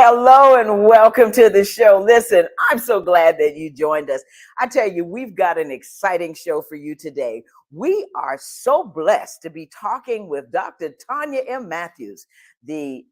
Hello and welcome to the show. Listen, I'm so glad that you joined us. I tell you, we've got an exciting show for you today. We are so blessed to be talking with Dr. Tonya M. Matthews, the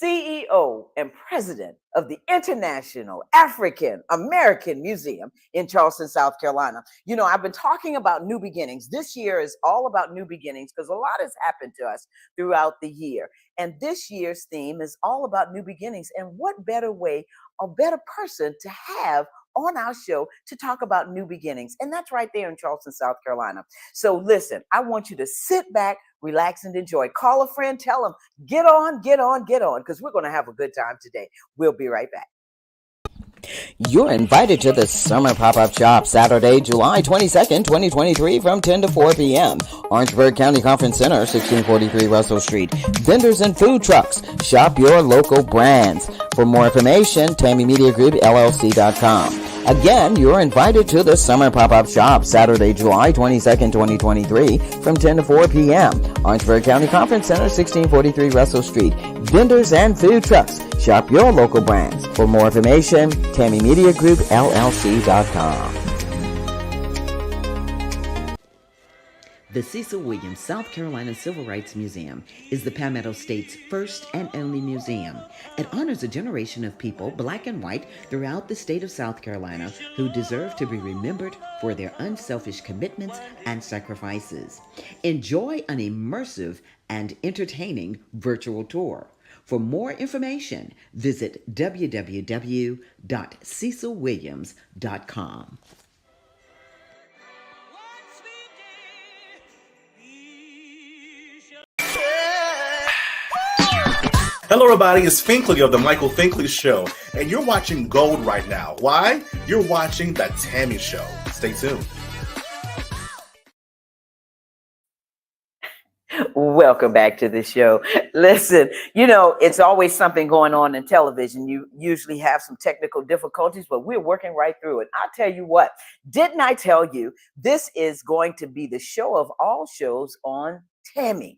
CEO and president of the International African American Museum in Charleston, South Carolina. You know, I've been talking about new beginnings. This year is all about new beginnings because a lot has happened to us throughout the year. And this year's theme is all about new beginnings. And what better way, a better person to have on our show to talk about new beginnings? And that's right there in Charleston, South Carolina. So listen, I want you to sit back, relax, and enjoy. Call a friend, tell them, get on, because we're going to have a good time today. We'll be right back. You're invited to the Summer Pop-Up Shop Saturday, July 22nd, 2023 from 10 to 4 p.m. Orangeburg County Conference Center, 1643 Russell Street. Vendors and food trucks. Shop your local brands. For more information, Tammy Media Group, LLC.com. Again, you're invited to the Summer Pop-Up Shop Saturday, July 22nd, 2023 from 10 to 4 p.m. Orangeburg County Conference Center, 1643 Russell Street. Vendors and food trucks. Shop your local brands. For more information, Tammy Media Group, LLC.com. The Cecil Williams South Carolina Civil Rights Museum is the Palmetto State's first and only museum. It honors a generation of people, black and white, throughout the state of South Carolina who deserve to be remembered for their unselfish commitments and sacrifices. Enjoy an immersive and entertaining virtual tour. For more information, visit www.cecilwilliams.com. Hello, everybody. It's Finkley of The Michael Finkley Show, and you're watching Gold right now. Why? You're watching The Tammy Show. Stay tuned. Welcome back to the show. Listen, you know, it's always something going on in television. You usually have some technical difficulties, but we're working right through it. I'll tell you what, didn't I tell you this is going to be the show of all shows on Tammy?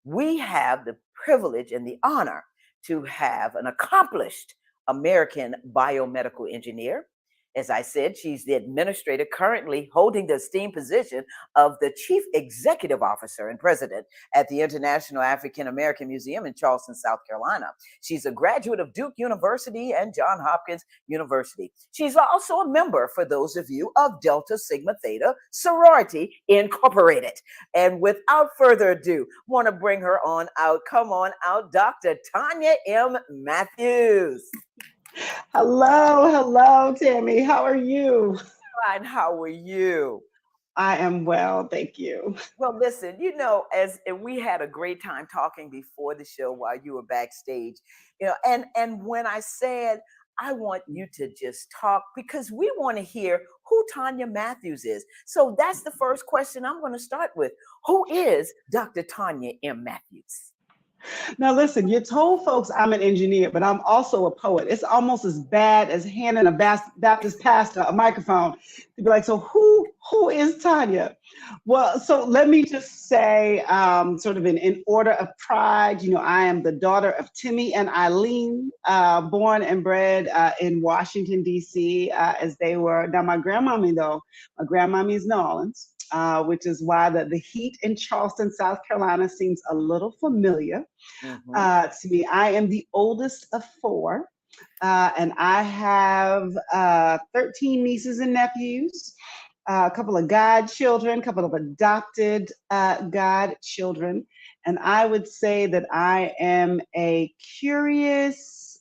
We have the privilege and the honor to have an accomplished American biomedical engineer. As I said, she's the administrator currently holding the esteemed position of the Chief Executive Officer and President at the International African American Museum in Charleston, South Carolina. She's a graduate of Duke University and Johns Hopkins University. She's also a member, for those of you, of Delta Sigma Theta Sorority Incorporated. And without further ado, want to bring her on out. Come on out, Dr. Tonya M. Matthews. Hello, Tammy. How are you? Fine. How are you? I am well, thank you. Well, listen, you know, and we had a great time talking before the show while you were backstage, you know, and when I said I want you to just talk because we want to hear who Tonya Matthews is. So that's the first question I'm going to start with. Who is Dr. Tonya M. Matthews? Now, listen, you told folks I'm an engineer, but I'm also a poet. It's almost as bad as handing a Baptist pastor a microphone to be like, so who is Tonya? Well, so let me just say, sort of in order of pride, you know, I am the daughter of Timmy and Eileen, born and bred in Washington, D.C., as they were. Now, my grandmommy is New Orleans. Which is why the heat in Charleston, South Carolina seems a little familiar to me. I am the oldest of four, and I have 13 nieces and nephews, a couple of godchildren, a couple of adopted godchildren, and I would say that I am a curious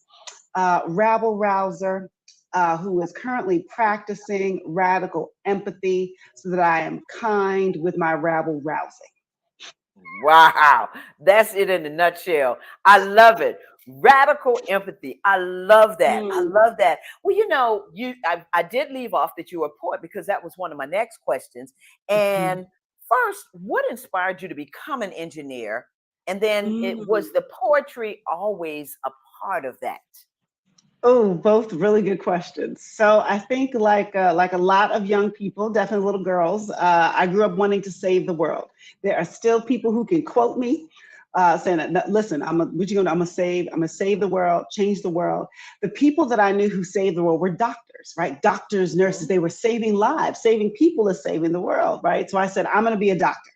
rabble-rouser, who is currently practicing radical empathy so that I am kind with my rabble rousing. Wow, that's it in a nutshell. I love it. Radical empathy. I love that. I love that. Well, you know, I did leave off that you were a poet because that was one of my next questions. And first, what inspired you to become an engineer? And then it was the poetry always a part of that? Oh, both really good questions. So I think like a lot of young people, definitely little girls, I grew up wanting to save the world. There are still people who can quote me saying that, "No, listen, what you gonna do? I'm gonna save the world, change the world." The people that I knew who saved the world were doctors, right? Doctors, nurses, they were saving lives. Saving people is saving the world, right? So I said, I'm gonna be a doctor.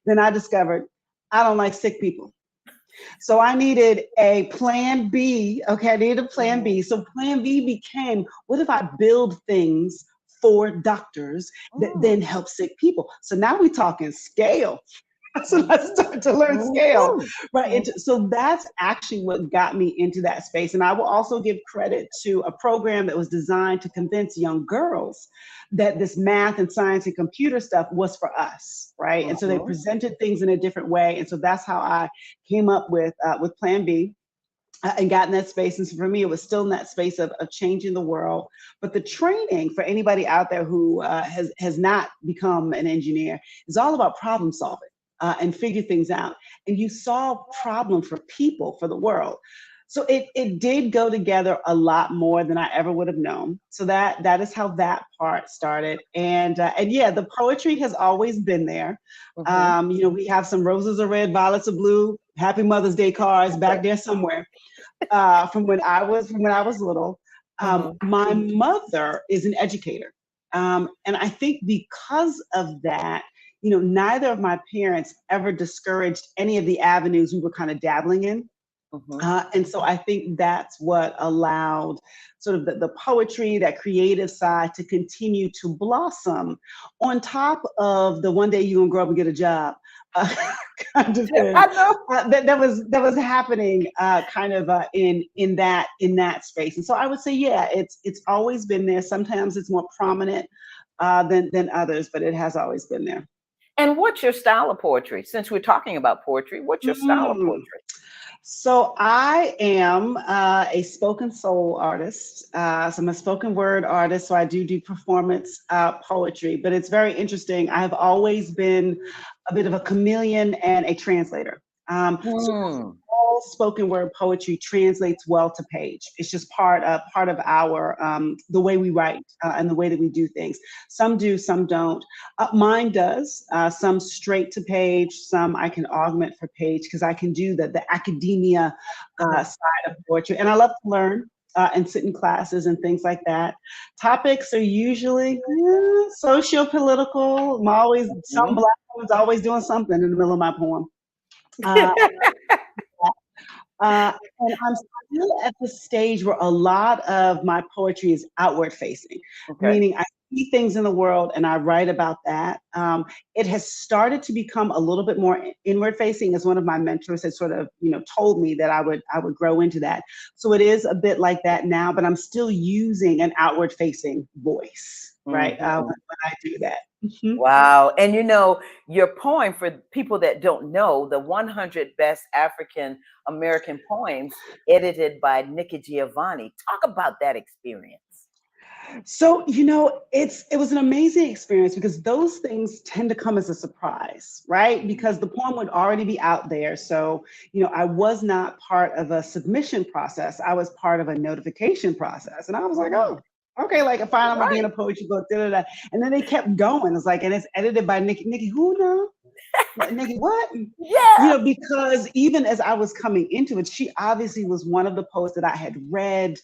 Then I discovered I don't like sick people. So I needed a plan B. Okay, I needed a plan B. So plan B became, what if I build things for doctors that then help sick people? So now we're talking scale. So I started to learn scale, right? So that's actually what got me into that space. And I will also give credit to a program that was designed to convince young girls that this math and science and computer stuff was for us, right? And so they presented things in a different way. And so that's how I came up with Plan B. And got in that space. And so for me, it was still in that space of changing the world. But the training for anybody out there who has not become an engineer is all about problem solving. And figure things out. And you solve problems for people, for the world. So it did go together a lot more than I ever would have known. So that is how that part started. And yeah, the poetry has always been there. We have some roses are red, violets are blue, Happy Mother's Day cards back there somewhere from when I was little. My mother is an educator. And I think because of that, neither of my parents ever discouraged any of the avenues we were kind of dabbling in. And so I think that's what allowed sort of the poetry, that creative side to continue to blossom on top of the one day you're gonna grow up and get a job kind of thing. I know. That was happening in that space. And so I would say, yeah, it's always been there. Sometimes it's more prominent than others, but it has always been there. And what's your style of poetry? Since we're talking about poetry, what's your style of poetry? So I am a spoken soul artist. So I'm a spoken word artist. So I do performance poetry, but it's very interesting. I have always been a bit of a chameleon and a translator. So all spoken word poetry translates well to page. It's just part of our the way we write and the way that we do things. Some do, some don't. Mine does. Some straight to page. Some I can augment for page because I can do the academia side of poetry, and I love to learn. And sit in classes and things like that. Topics are usually socio-political. Some Black woman's always doing something in the middle of my poem. And I'm still at the stage where a lot of my poetry is outward facing, meaning I see things in the world and I write about that. It has started to become a little bit more inward facing, as one of my mentors had sort of, told me that I would grow into that. So it is a bit like that now, but I'm still using an outward facing voice, right? When I do that. Wow. And your poem, for people that don't know, the 100 Best African American Poems, edited by Nikki Giovanni. Talk about that experience. So, it was an amazing experience because those things tend to come as a surprise, right? Because the poem would already be out there. So, I was not part of a submission process. I was part of a notification process. And I was like, oh, okay, like fine, I'm gonna be in a poetry book, and then they kept going. It's like, and it's edited by Nikki. Nikki, who now? Nikki, what? Yeah. Because even as I was coming into it, she obviously was one of the poets that I had read,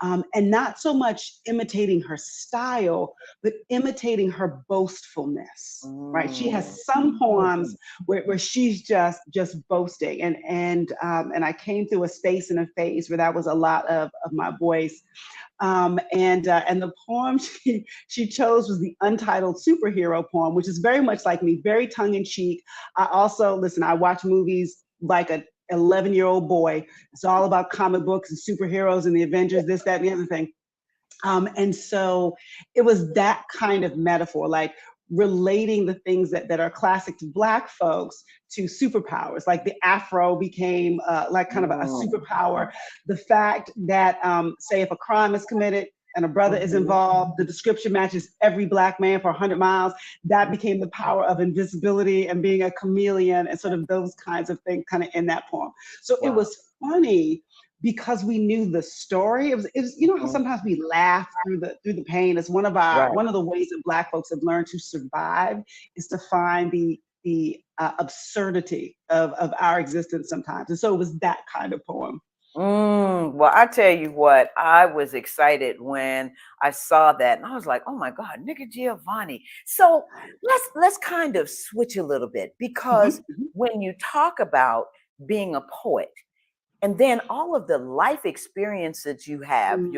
and not so much imitating her style, but imitating her boastfulness. Right? She has some poems where she's just boasting, and I came through a space and a phase where that was a lot of my voice. And the poem she chose was the Untitled Superhero poem, which is very much like me, very tongue in cheek. I also, I watch movies like an 11-year-old boy. It's all about comic books and superheroes and the Avengers, this, that, and the other thing. And so it was that kind of metaphor, like relating the things that are classic to Black folks to superpowers. Like the Afro became like kind of a superpower. The fact that, say, if a crime is committed and a brother is involved, the description matches every Black man for 100 miles. That became the power of invisibility and being a chameleon and sort of those kinds of things kind of in that poem. So it was funny because we knew the story. It was how sometimes we laugh through the pain. It's one of the ways that Black folks have learned to survive is to find the the absurdity of our existence sometimes. And so it was that kind of poem. Well, I tell you what, I was excited when I saw that, and I was like, "Oh my God, Nicky Giovanni!" So let's kind of switch a little bit, because Mhm, when you talk about being a poet, and then all of the life experiences you have, mhm.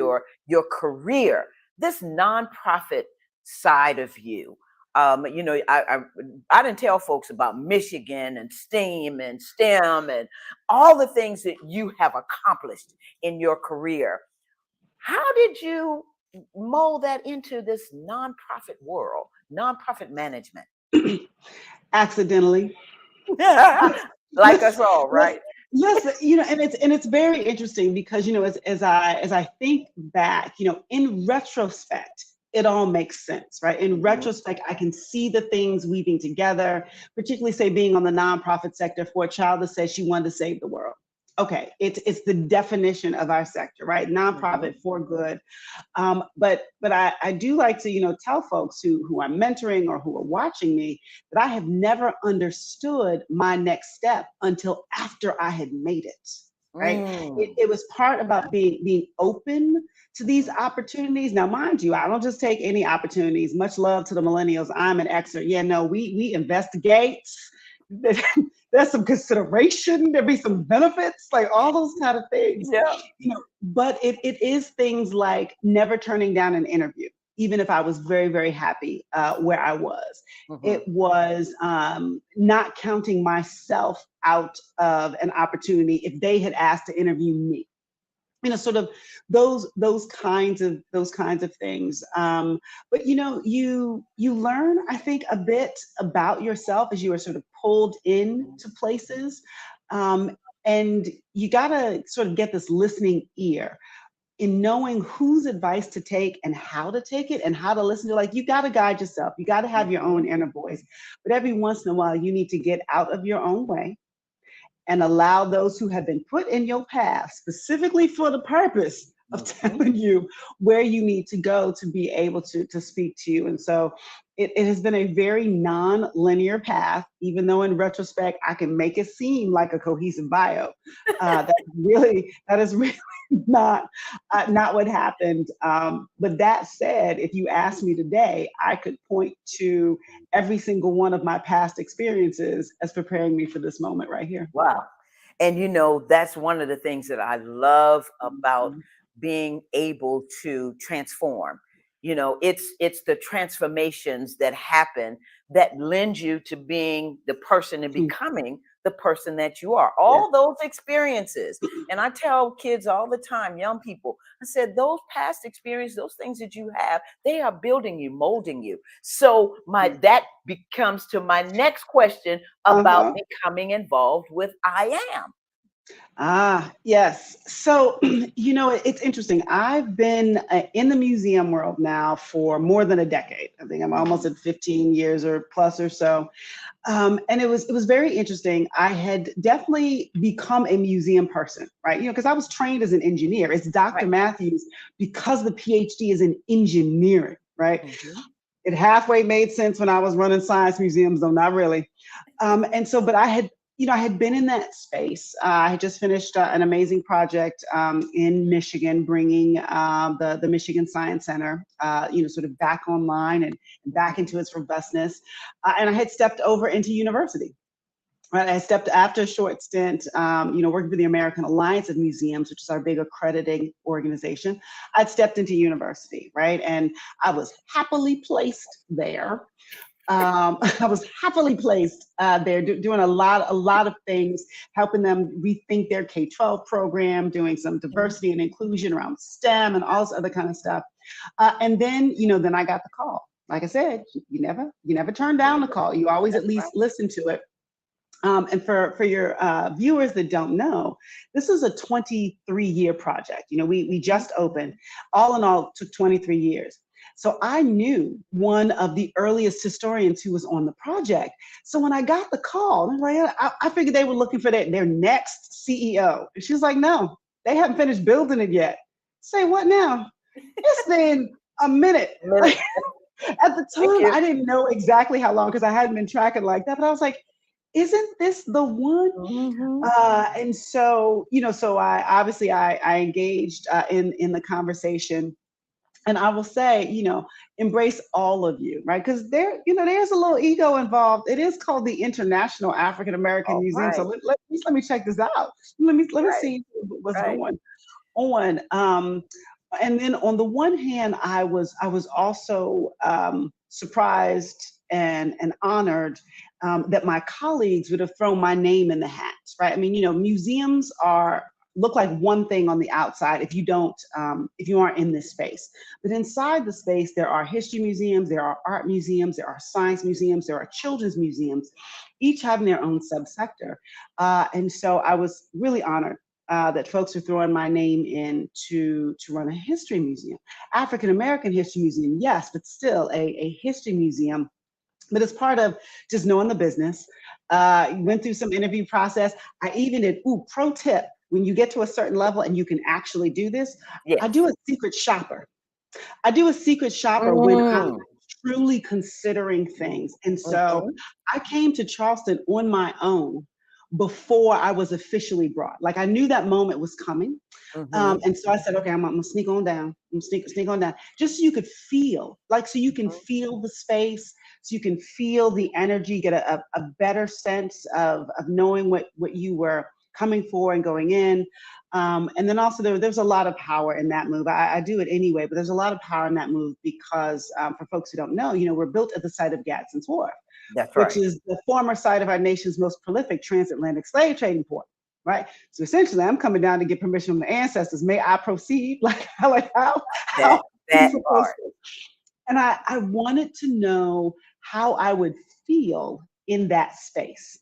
your career, this nonprofit side of you. I didn't tell folks about Michigan and STEAM and STEM and all the things that you have accomplished in your career. How did you mold that into this nonprofit world, nonprofit management? Accidentally. Like let's us all, let's right? and it's very interesting because as I think back, in retrospect, it all makes sense, right? In Mhm. retrospect, I can see the things weaving together, particularly say being on the nonprofit sector for a child that says she wanted to save the world. Okay, it's the definition of our sector, right? Mhm. Nonprofit for good. But I do like to, tell folks who I'm mentoring or who are watching me that I have never understood my next step until after I had made it. Right. It, Mm. it was part about being open to these opportunities. Now, mind you, I don't just take any opportunities. Much love to the millennials. I'm an Xer. Yeah, no, we investigate. There's some consideration. There be some benefits, like all those kind of things. Yeah. But it is things like never turning down an interview, even if I was very, very happy where I was. Mhm. It was not counting myself out of an opportunity if they had asked to interview me. Sort of those kinds of things. But you learn, I think, a bit about yourself as you are sort of pulled into places. Um, and you gotta sort of get this listening ear in knowing whose advice to take and how to take it and how to listen to. Like, you got to guide yourself, you got to have your own Mhm. inner voice, but every once in a while you need to get out of your own way and allow those who have been put in your path specifically for the purpose of Mhm. telling you where you need to go to be able to speak to you. And so it has been a very non-linear path, even though in retrospect I can make it seem like a cohesive bio. That is really not what happened. But that said, if you ask me today, I could point to every single one of my past experiences as preparing me for this moment right here. Wow. And that's one of the things that I love about Mhm. being able to transform. It's the transformations that happen that lend you to being the person and Hmm. becoming the person that you are. Yeah. All those experiences. And I tell kids all the time, young people, I said, those past experiences, those things that you have, they are building you, molding you. So that becomes to my next question about Uh-huh. becoming involved with I am. Yes. So, it's interesting. I've been in the museum world now for more than a decade. I think I'm almost Mhm. at 15 years or plus or so. And it was very interesting. I had definitely become a museum person, right? Because I was trained as an engineer. It's Dr. Right. Matthews because the PhD is in engineering, right? Mhm. It halfway made sense when I was running science museums, though not really. But I had been in that space. I had just finished an amazing project in Michigan, bringing the Michigan Science Center, sort of back online and back Mhm. into its robustness. And I had stepped over into university. Right, I stepped after a short stint, working for the American Alliance of Museums, which is our big accrediting organization. I'd stepped into university, right, and I was happily placed there. I was happily placed there, doing a lot of things, helping them rethink their K-12 program, doing some Mhm. diversity and inclusion around STEM and all this other kind of stuff. And then I got the call. Like I said, you never turn down the call. You always That's at least right. listen to it. And for your viewers that don't know, this is a 23-year project. We Mhm. just opened. All in all, it took 23 years. So I knew one of the earliest historians who was on the project. So when I got the call, I'm like, I figured they were looking for their next CEO. And she was like, no, they haven't finished building it yet. Say what now? It's been a minute. A minute. At the Thank time, you. I didn't know exactly how long because I hadn't been tracking like that. But I was like, isn't this the one? Mhm. And so, so I obviously I engaged in the conversation. And I will say, embrace all of you, right? Because there's a little ego involved. It is called the International African American All Museum. So right. let me check this out. Let me Right. see what's Right. going on. And then on the one hand, I was also surprised and honored that my colleagues would have thrown my name in the hat, right? I mean, museums look like one thing on the outside if you aren't in this space. But inside the space, there are history museums, there are art museums, there are science museums, there are children's museums, each having their own subsector. And so I was really honored that folks are throwing my name in to run a history museum. African American History Museum, yes, but still a history museum. But as part of just knowing the business, went through some interview process. I even did, pro tip, when you get to a certain level and you can actually do this, Yes. I do a secret shopper. I do a secret shopper when I'm Mm. truly considering things. And so Mhm. I came to Charleston on my own before I was officially brought. Like I knew that moment was coming. Mhm. And so I said, okay, I'm gonna sneak on down. I'm gonna sneak on down. Just so you could feel, so you can Mhm. feel the space, so you can feel the energy, get a better sense of knowing what you were coming for and going in. And then also there's a lot of power in that move. I do it anyway, but there's a lot of power in that move because for folks who don't know, we're built at the site of Gadsden's Wharf, That's which right. is the former site of our nation's most prolific transatlantic slave trading port, right? So essentially, I'm coming down to get permission from the ancestors. May I proceed? How That are we that supposed part. to? And I wanted to know how I would feel in that space.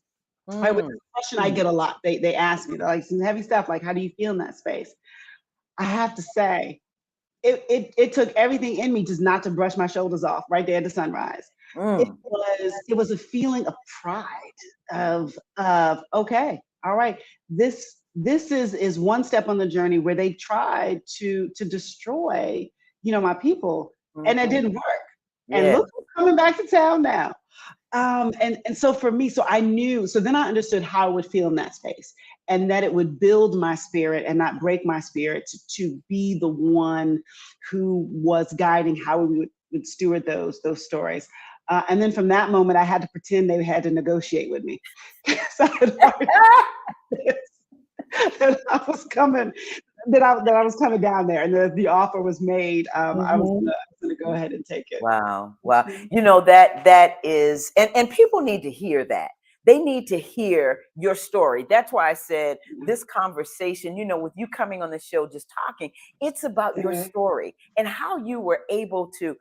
Right, with Mm. this question I get a lot. They ask me, they're like, some heavy stuff, like, how do you feel in that space? I have to say, it took everything in me just not to brush my shoulders off right there at the sunrise. It Mm. was a feeling of pride of okay, all right, this is one step on the journey where they tried to destroy, my people, and it Mhm. didn't work. And Yeah. look who's coming back to town now. And so for me, so I knew, so then I understood how I would feel in that space and that it would build my spirit and not break my spirit to be the one who was guiding how we would steward those stories. And then from that moment, I had to pretend they had to negotiate with me. So I had already that I was coming, that I was coming down there, and the offer was made. I was Mhm. gonna go ahead and take it. Wow. Wow. That is, and people need to hear that. They need to hear your story. That's why I said this conversation, with you coming on the show, just talking, it's about your Yeah. story and how you were able to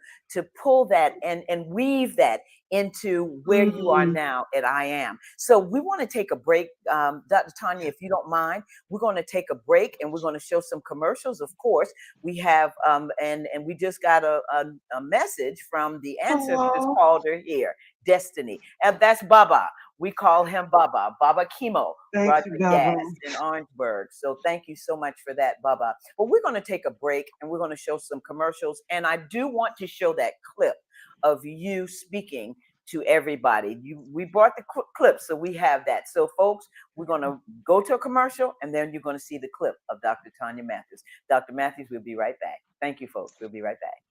pull that and weave that into where you are Mm. now at I Am. So we want to take a break. Dr. Tonya, if you don't mind, we're going to take a break and we're going to show some commercials. Of course, we have, and we just got a message from the ancestors Oh, called her here, Destiny. And that's Baba. We call him Baba. Baba Chemo thank brought you, the gas Baba. in Orangeburg. So thank you so much for that, Baba. But we're going to take a break and we're going to show some commercials. And I do want to show that clip of you speaking to everybody. We brought the clip, so we have that. So folks, we're going to go to a commercial and then you're going to see the clip of Dr. Tonya Matthews. Dr. Matthews, we'll be right back. Thank you, folks. We'll be right back.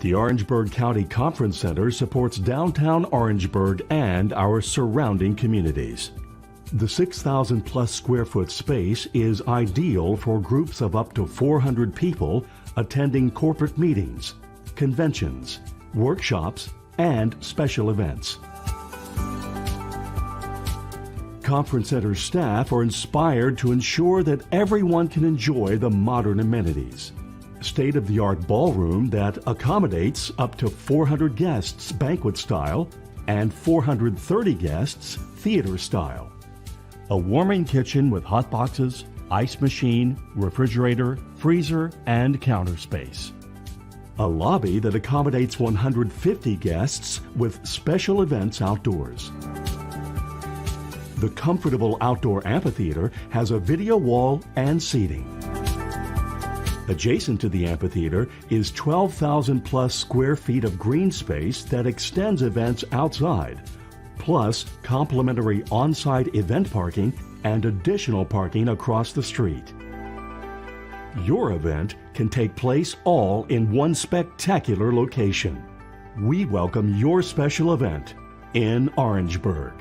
The Orangeburg County Conference Center supports downtown Orangeburg and our surrounding communities. The 6,000 plus square foot space is ideal for groups of up to 400 people attending corporate meetings, conventions, workshops, and special events. Conference Center staff are inspired to ensure that everyone can enjoy the modern amenities. State-of-the-art ballroom that accommodates up to 400 guests banquet style and 430 guests theater style. A warming kitchen with hot boxes, ice machine, refrigerator, freezer, and counter space. a lobby that accommodates 150 guests with special events outdoors. The comfortable outdoor amphitheater has a video wall and seating. Adjacent to the amphitheater is 12,000 plus square feet of green space that extends events outside, plus complimentary on-site event parking and additional parking across the street. Your event can take place all in one spectacular location. We welcome your special event in Orangeburg.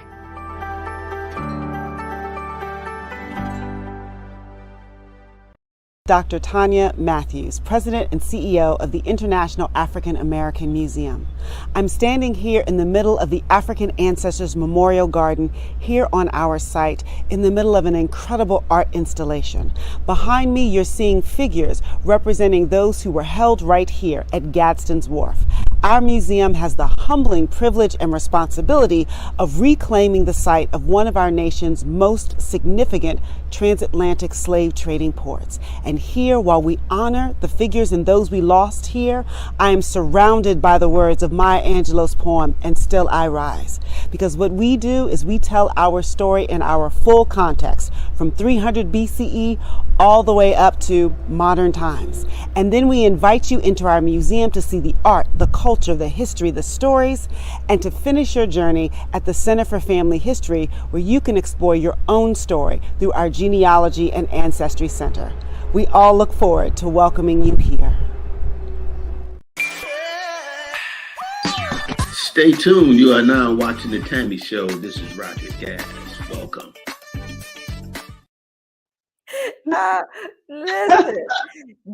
Dr. Tonya Matthews, President and CEO of the International African American Museum. I'm standing here in the middle of the African Ancestors Memorial Garden here on our site in the middle of an incredible art installation. Behind me, you're seeing figures representing those who were held right here at Gadsden's Wharf. Our museum has the humbling privilege and responsibility of reclaiming the site of one of our nation's most significant transatlantic slave trading ports. And here, while we honor the figures and those we lost here, I am surrounded by the words of Maya Angelou's poem, "And Still I Rise." Because what we do is we tell our story in our full context, from 300 BCE all the way up to modern times. And then we invite you into our museum to see the art, the culture, the history, the stories, and to finish your journey at the Center for Family History, where you can explore your own story through our Genealogy and Ancestry Center. We all look forward to welcoming you here. Stay tuned. You are now watching The Tammy Show. This is Roger Gas. Welcome. Listen,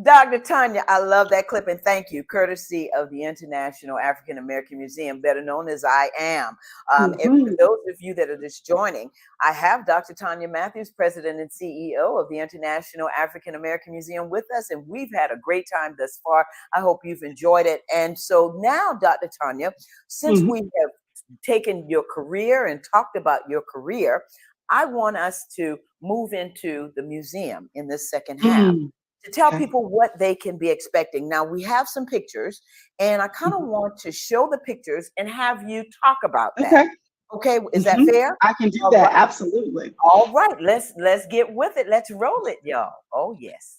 Dr. Tonya, I love that clip, and thank you, courtesy of the International African American Museum, better known as I AM. And for those of you that are just joining, I have Dr. Tonya Matthews, President and CEO of the International African American Museum, with us, and we've had a great time thus far. I hope you've enjoyed it. And so now, Dr. Tonya, since we have taken your career and talked about your career, I want us to move into the museum in this second half to tell people what they can be expecting. Now, we have some pictures, and I kind of want to show the pictures and have you talk about that. Okay, is that fair? I can do that, absolutely. All right, let's get with it. Let's roll it, y'all. Oh, yes.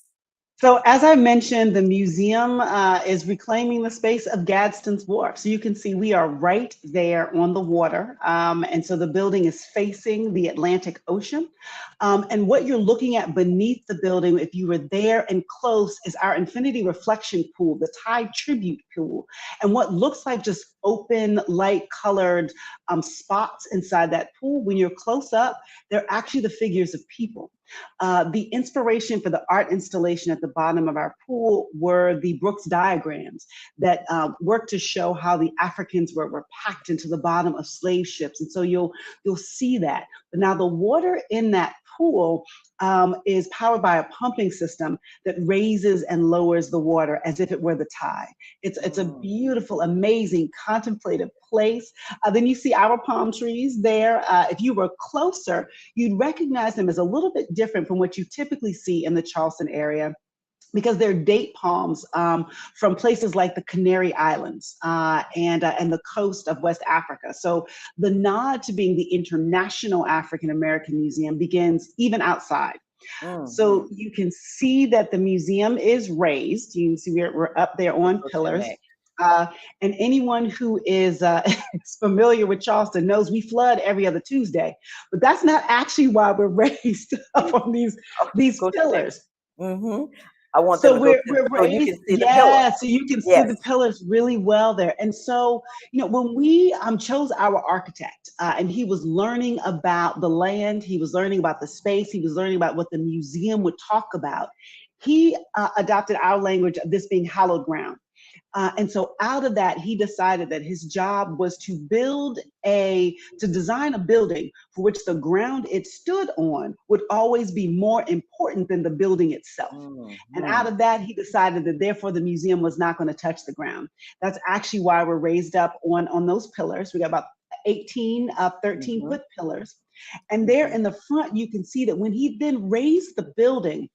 So as I mentioned, the museum is reclaiming the space of Gadsden's Wharf. So you can see we are right there on the water. And so the building is facing the Atlantic Ocean. And what you're looking at beneath the building, if you were there and close, is our infinity reflection pool, the Tide Tribute pool. And what looks like just open, light colored spots inside that pool, when you're close up, they're actually the figures of people. The inspiration for the art installation at the bottom of our pool were the Brooks diagrams that worked to show how the Africans were packed into the bottom of slave ships. And so you'll see that. But now the water in that pool is powered by a pumping system that raises and lowers the water as if it were the tide. It's a beautiful, amazing, contemplative place. Then you see our palm trees there. If you were closer, you'd recognize them as a little bit different from what you typically see in the Charleston area, because they're date palms from places like the Canary Islands and the coast of West Africa. So the nod to being the International African American Museum begins even outside. So you can see that the museum is raised. You can see we're up there on pillars. And anyone who is familiar with Charleston knows we flood every other Tuesday, but that's not actually why we're raised up on these pillars. I want so them to we're so raised, you can see the pillars. so you can see the pillars really well there. And so, when we chose our architect, and he was learning about the land, he was learning about the space, he was learning about what the museum would talk about, he adopted our language of this being hallowed ground. And so out of that, he decided that his job was to design a building for which the ground it stood on would always be more important than the building itself. And out of that, he decided that therefore the museum was not going to touch the ground. That's actually why we're raised up on those pillars. We got about 18 13-foot pillars. And there in the front, you can see that when he then raised the building,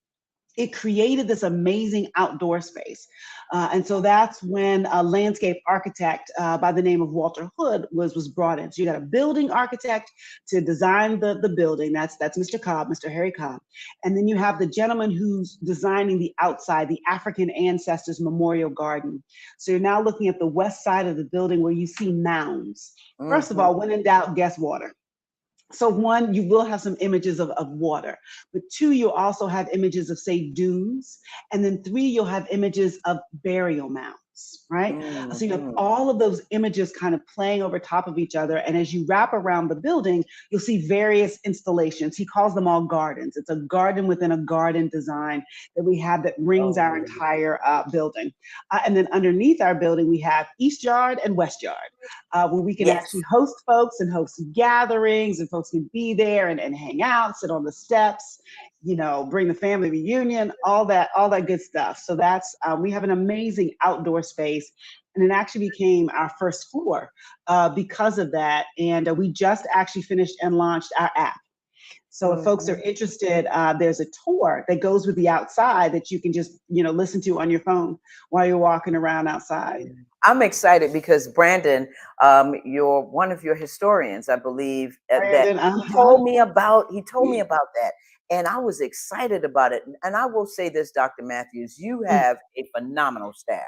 it created this amazing outdoor space. And so that's when a landscape architect by the name of Walter Hood was brought in. So you got a building architect to design the building. That's Mr. Cobb, Mr. Harry Cobb. And then you have the gentleman who's designing the outside, the African Ancestors Memorial Garden. So you're now looking at the west side of the building where you see mounds. First of all, when in doubt, guess water. So one, you will have some images of water, but two, you'll also have images of, say, dunes. And then three, you'll have images of burial mounds, right? So you have all of those images kind of playing over top of each other. And as you wrap around the building, you'll see various installations. He calls them all gardens. It's a garden within a garden design that we have that rings our entire building. And then underneath our building, we have East Yard and West Yard. Where we can actually host folks and host gatherings, and folks can be there and hang out, sit on the steps, you know, bring the family reunion, all that good stuff. So that's, we have an amazing outdoor space, and it actually became our first floor because of that. And we just actually finished and launched our app. So if folks are interested, there's a tour that goes with the outside that you can just, you know, listen to on your phone while you're walking around outside. I'm excited because Brandon, you're one of your historians, I believe, Brandon, that he told me about that. And I was excited about it. And I will say this, Dr. Matthews, you have a phenomenal staff.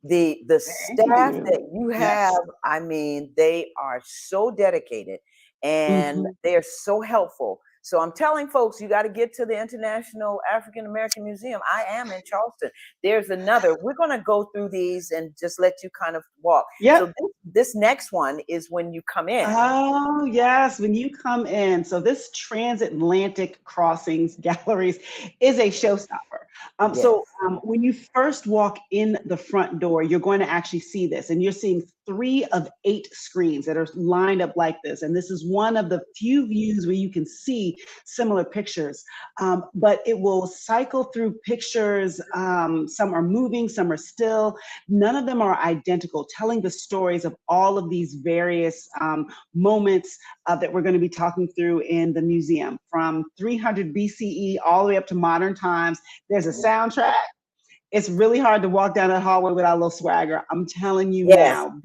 The staff that you have, I mean, they are so dedicated and they're so helpful. So I'm telling folks, you got to get to the International African American Museum. I am in Charleston. There's another. We're going to go through these and just let you kind of walk. So this next one is when you come in. Oh, yes, when you come in. So this Transatlantic Crossings Galleries is a showstopper. So when you first walk in the front door, you're going to actually see this, and you're seeing 3 of 8 screens that are lined up like this. And this is one of the few views where you can see similar pictures, but it will cycle through pictures. Some are moving, some are still. None of them are identical, telling the stories of all of these various moments that we're going to be talking through in the museum, from 300 BCE all the way up to modern times. There's a soundtrack. It's really hard to walk down that hallway without a little swagger. I'm telling you now,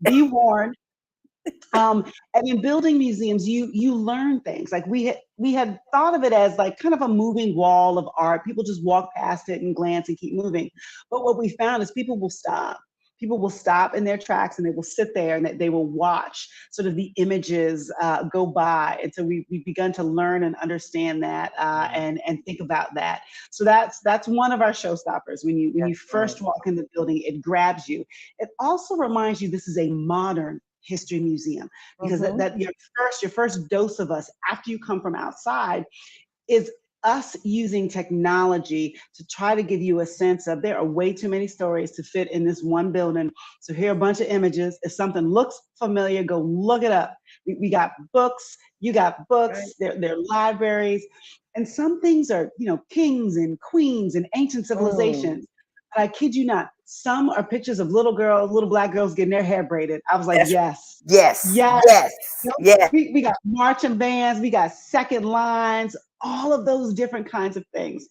be warned. And in building museums, you learn things. Like we had thought of it as like kind of a moving wall of art. People just walk past it and glance and keep moving. But what we found is people will stop. People will stop in their tracks and they will sit there and they will watch sort of the images go by. And so we've begun to learn and understand that and think about that. So that's one of our showstoppers. When you first walk in the building, it grabs you. It also reminds you this is a modern history museum, because that your first dose of us after you come from outside is us using technology to try to give you a sense of, there are way too many stories to fit in this one building. So here are a bunch of images. If something looks familiar, go look it up. We got books, you got books, they're libraries. And some things are, you know, kings and queens and ancient civilizations. And I kid you not, some are pictures of little Black girls getting their hair braided. I was like, yes. We got marching bands, we got second lines, all of those different kinds of things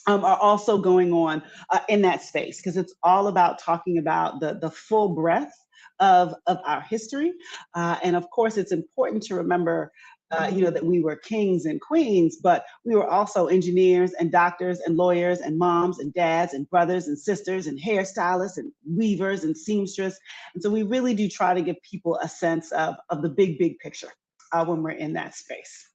are also going on in that space, because it's all about talking about the full breadth of our history. And of course, it's important to remember that we were kings and queens, but we were also engineers and doctors and lawyers and moms and dads and brothers and sisters and hairstylists and weavers and seamstress. And so we really do try to give people a sense of the big picture when we're in that space.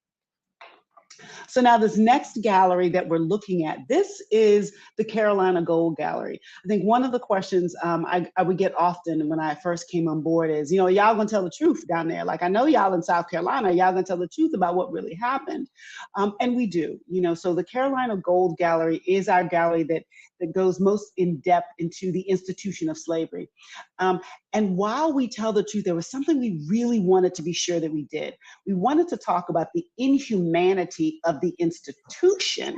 So now this next gallery that we're looking at, this is the Carolina Gold Gallery. I think one of the questions I would get often when I first came on board is, y'all gonna tell the truth down there? Like, I know y'all in South Carolina, y'all gonna tell the truth about what really happened. And we do, so the Carolina Gold Gallery is our gallery that goes most in depth into the institution of slavery. And while we tell the truth, there was something we really wanted to be sure that we did. We wanted to talk about the inhumanity of the institution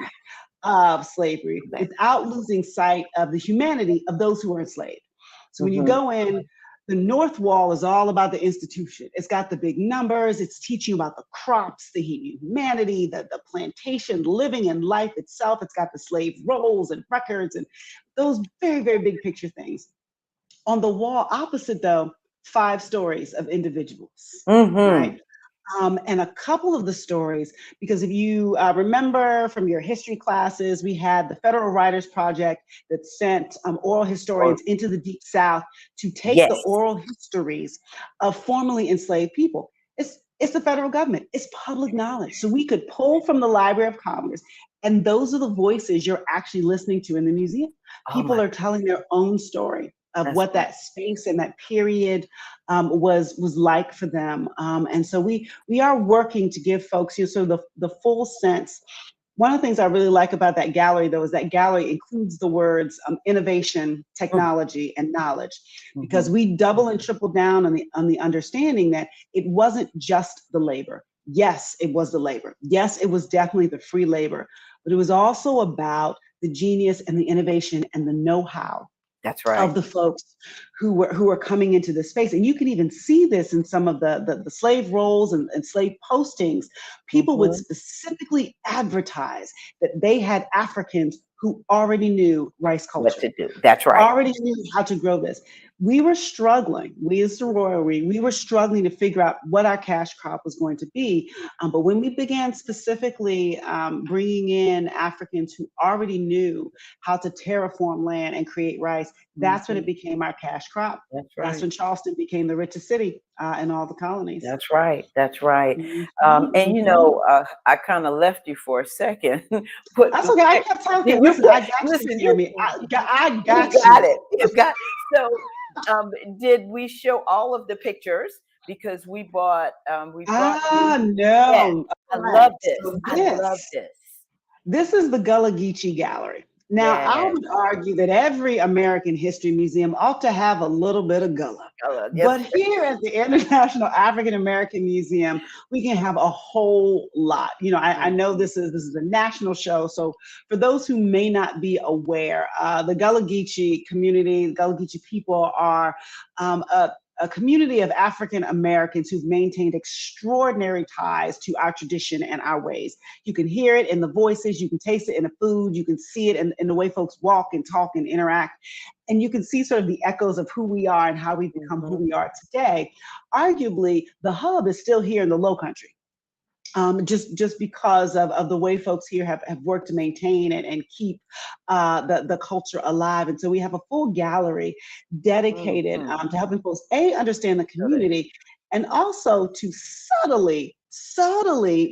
of slavery without losing sight of the humanity of those who were enslaved. So when you go in, The North Wall is all about the institution. It's got the big numbers. It's teaching about the crops, the humanity, the plantation, living and life itself. It's got the slave rolls and records and those very, very big picture things. On the wall opposite, though, 5 stories of individuals, right? And a couple of the stories, because if you remember from your history classes, we had the Federal Writers Project that sent oral historians into the Deep South to take the oral histories of formerly enslaved people. It's the federal government. It's public knowledge. So we could pull from the Library of Congress, and those are the voices you're actually listening to in the museum. People are telling their own story of what that space and that period was like for them. And so we are working to give folks so the full sense. One of the things I really like about that gallery, though, is that gallery includes the words innovation, technology, and knowledge, because we double and triple down on the understanding that it wasn't just the labor. Yes, it was the labor. Yes, it was definitely the free labor, but it was also about the genius and the innovation and the know-how of the folks who were coming into this space. And you can even see this in some of the slave rolls and slave postings. People would specifically advertise that they had Africans who already knew rice culture. What to do. That's right. Already knew how to grow this. We were struggling, we as sorority, we were struggling to figure out what our cash crop was going to be. But when we began specifically bringing in Africans who already knew how to terraform land and create rice, that's when it became our cash crop. That's when Charleston became the richest city in all the colonies. That's right. That's right. And you know, I kind of left you for a second. That's okay. I kept talking. Listen, I got you, Tammy. I got you. Got it. You got so. Did we show all of the pictures? Because we bought. No. Yeah. I love this. I love this. This is the Gullah Geechee Gallery. Now, I would argue that every American history museum ought to have a little bit of Gullah. But here at the International African American Museum, we can have a whole lot. You know, I know this is a national show. So for those who may not be aware, the Gullah Geechee community, Gullah Geechee people are a community of African Americans who've maintained extraordinary ties to our tradition and our ways. You can hear it in the voices, you can taste it in the food, you can see it in the way folks walk and talk and interact. And you can see sort of the echoes of who we are and how we've become who we are today. Arguably, the hub is still here in the Low Country. Just because of the way folks here have worked to maintain it and keep the culture alive. And so we have a full gallery dedicated to helping folks, understand the community, and also to subtly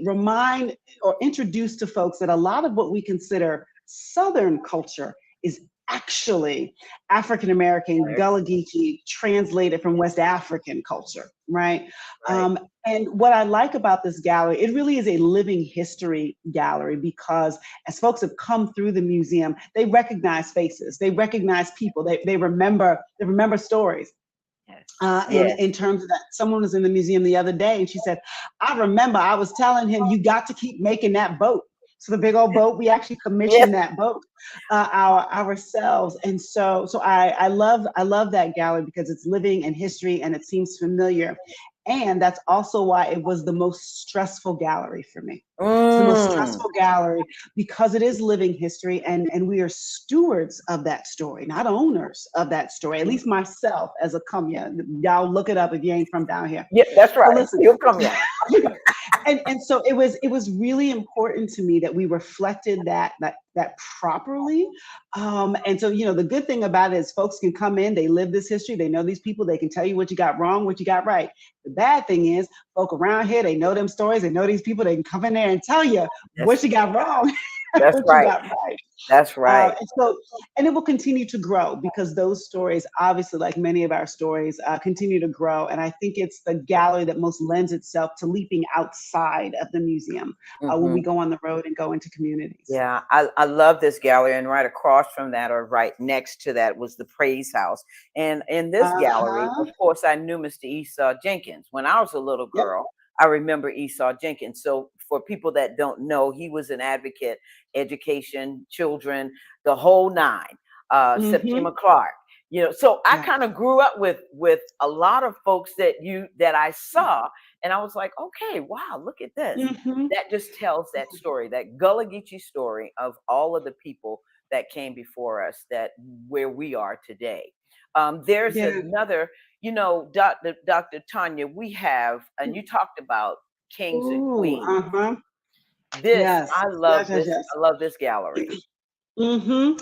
remind or introduce to folks that a lot of what we consider Southern culture is actually African American, Gullah Geechee, translated from West African culture, right? And what I like about this gallery, it really is a living history gallery, because as folks have come through the museum, they recognize faces, they recognize people, they remember stories. In terms of that, someone was in the museum the other day and she said, I remember I was telling him, you got to keep making that boat. So the big old boat, we actually commissioned that boat ourselves. And so I love that gallery because it's living in history and it seems familiar. And that's also why it was the most stressful gallery for me. It's the most stressful gallery because it is living history, and we are stewards of that story, not owners of that story. At least myself as a Kumya. Y'all look it up if you ain't from down here. Yeah, that's right. So listen, you're Kumya. And so it was really important to me that we reflected that properly. And so, you know, the good thing about it is folks can come in, they live this history, they know these people, they can tell you what you got wrong, what you got right. The bad thing is folk around here, they know them stories, they know these people, they can come in there and tell you what you got wrong. That's right. That's right. And it will continue to grow because those stories, obviously, like many of our stories, continue to grow. And I think it's the gallery that most lends itself to leaping outside of the museum when we go on the road and go into communities. Yeah, I love this gallery. And right across from that, or right next to that, was the Praise House. And in this gallery, of course, I knew Mr. Esau Jenkins. When I was a little girl, I remember Esau Jenkins. So for people that don't know, he was an advocate, education, children, the whole nine. Septima Clark, You know, so I Yeah. kind of grew up with a lot of folks that I saw, and I was like, okay, wow, look at this. Hmm. That just tells that story, that Gullah Geechee story of all of the people that came before us, that where we are today. There's Yeah. another, you know, Dr. Tanya, we have, and you talked about kings and Ooh, queens. uh-huh. This, Yes. I Yes, love yes, this. yes. I love this gallery. Hmm.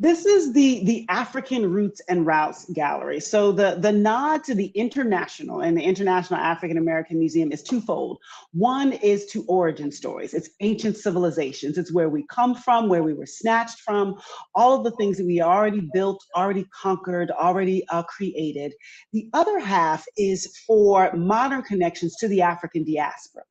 This is the African Roots and Routes Gallery. So the nod to the International and the International African American Museum is twofold. One is to origin stories. It's ancient civilizations. It's where we come from, where we were snatched from, all of the things that we already built, already conquered, already created. The other half is for modern connections to the African diaspora.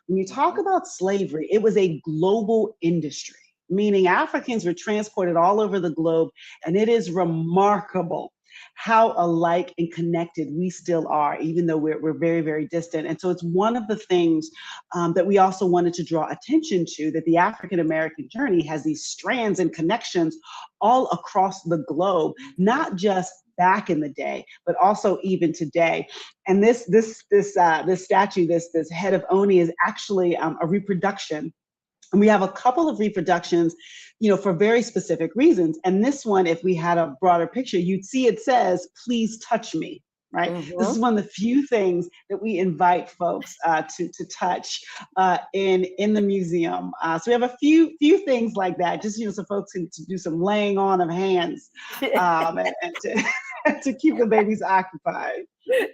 When you talk Mhm. about slavery, it was a global industry, meaning Africans were transported all over the globe, and it is remarkable how alike and connected we still are, even though we're very, very distant. And so it's one of the things that we also wanted to draw attention to, that the African American journey has these strands and connections all across the globe, not just back in the day, but also even today. And this statue, this head of Oni, is actually a reproduction, and we have a couple of reproductions, for very specific reasons. And this one, if we had a broader picture, you'd see it says, "Please touch me." Right. This is Mhm. one of the few things that we invite folks to touch in the museum. So we have a few things like that, just so folks can to do some laying on of hands, and to to keep the babies occupied.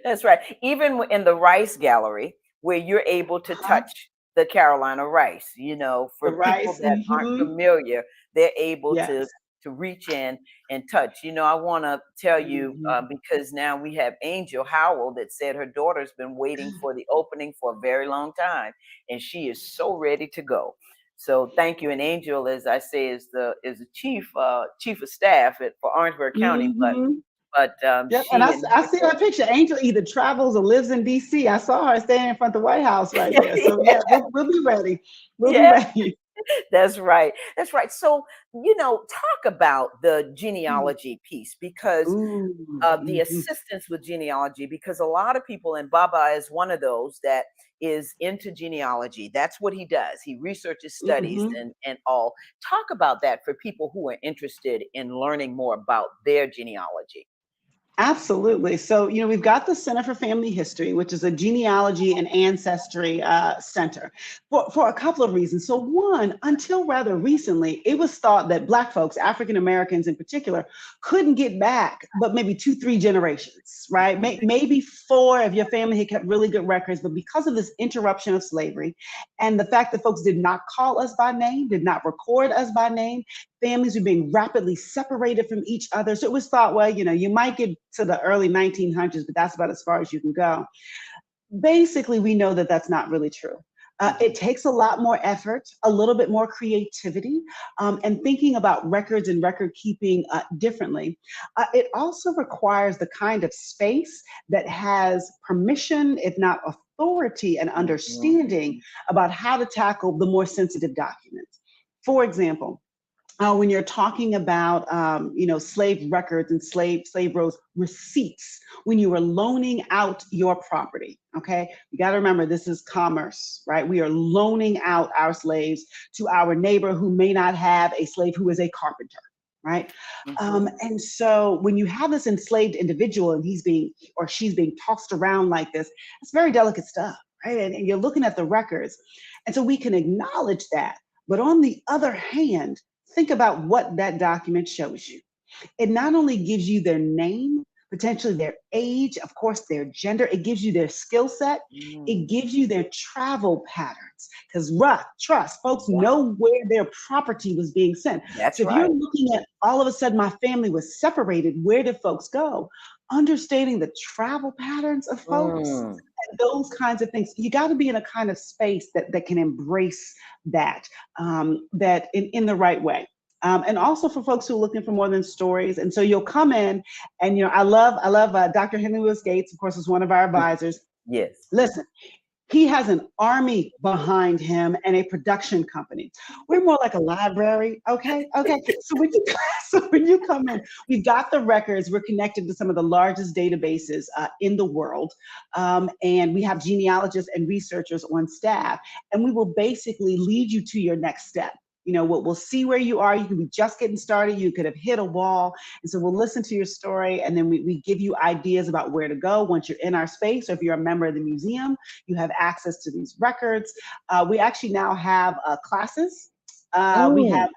That's right. Even in the rice gallery, where you're able to Huh? touch the Carolina rice, you know, The for people rice. that aren't Hmm. familiar, they're able Yes. to reach in and touch. You know, I want to tell you Hmm. because now we have Angel Howell that said her daughter's been waiting for the opening for a very long time, and she is so ready to go. So thank you. And Angel, as I say, is the chief of staff for Orangeburg County, Hmm. but Yep, and she and I see that picture. Angel either travels or lives in DC. I saw her standing in front of the White House right there. So yeah, yeah, we'll be ready. We'll be yeah, ready. that's right. That's right. So, talk about the Mm. genealogy piece because Ooh. the Mhm. assistance with genealogy, because a lot of people, and Baba is one of those that is into genealogy. That's what he does. He researches, studies, Mhm. and all. Talk about that for people who are interested in learning more about their genealogy. Absolutely. So, we've got the Center for Family History, which is a genealogy and ancestry center for a couple of reasons. So, one, until rather recently, it was thought that Black folks, African Americans in particular, couldn't get back, but maybe two, three generations, right? Maybe four if your family had kept really good records. But because of this interruption of slavery and the fact that folks did not call us by name, did not record us by name, families were being rapidly separated from each other. So it was thought, well, you might get to the early 1900s, but that's about as far as you can go. Basically, we know that that's not really true. It Mhm. takes a lot more effort, a little bit more creativity, and thinking about records and record keeping differently. It also requires the kind of space that has permission, if not authority and Mhm. understanding about how to tackle the more sensitive documents. For example, when you're talking about slave records and slave rows receipts when you were loaning out your property. Okay, you got to remember this is commerce, right? We are loaning out our slaves to our neighbor who may not have a slave who is a carpenter, right? Mhm. And so when you have this enslaved individual and he's being or she's being tossed around like this, it's very delicate stuff, right? And you're looking at the records, and so we can acknowledge that. But on the other hand, think about what that document shows you. It not only gives you their name, potentially their age, of course, their gender, it gives you their skill set, it Mm. gives you their travel patterns. Because trust, folks Yeah, know where their property was being sent. that's So if you're right. looking at all of a sudden my family was separated, where did folks go? Understanding the travel patterns of folks Mm. and those kinds of things, you got to be in a kind of space that can embrace that, that in the right way. And also for folks who are looking for more than stories. And so you'll come in and, I love Dr. Henry Lewis Gates, of course, is one of our advisors. Yes. Listen, He has an army behind him and a production company. We're more like a library, okay? Okay. So when you come in, we've got the records. We're connected to some of the largest databases in the world, and we have genealogists and researchers on staff, and we will basically lead you to your next step. You know, we'll see where you are. You can be just getting started. You could have hit a wall. And so we'll listen to your story, and then we give you ideas about where to go once you're in our space. Or if you're a member of the museum, you have access to these records. We actually now have classes. We have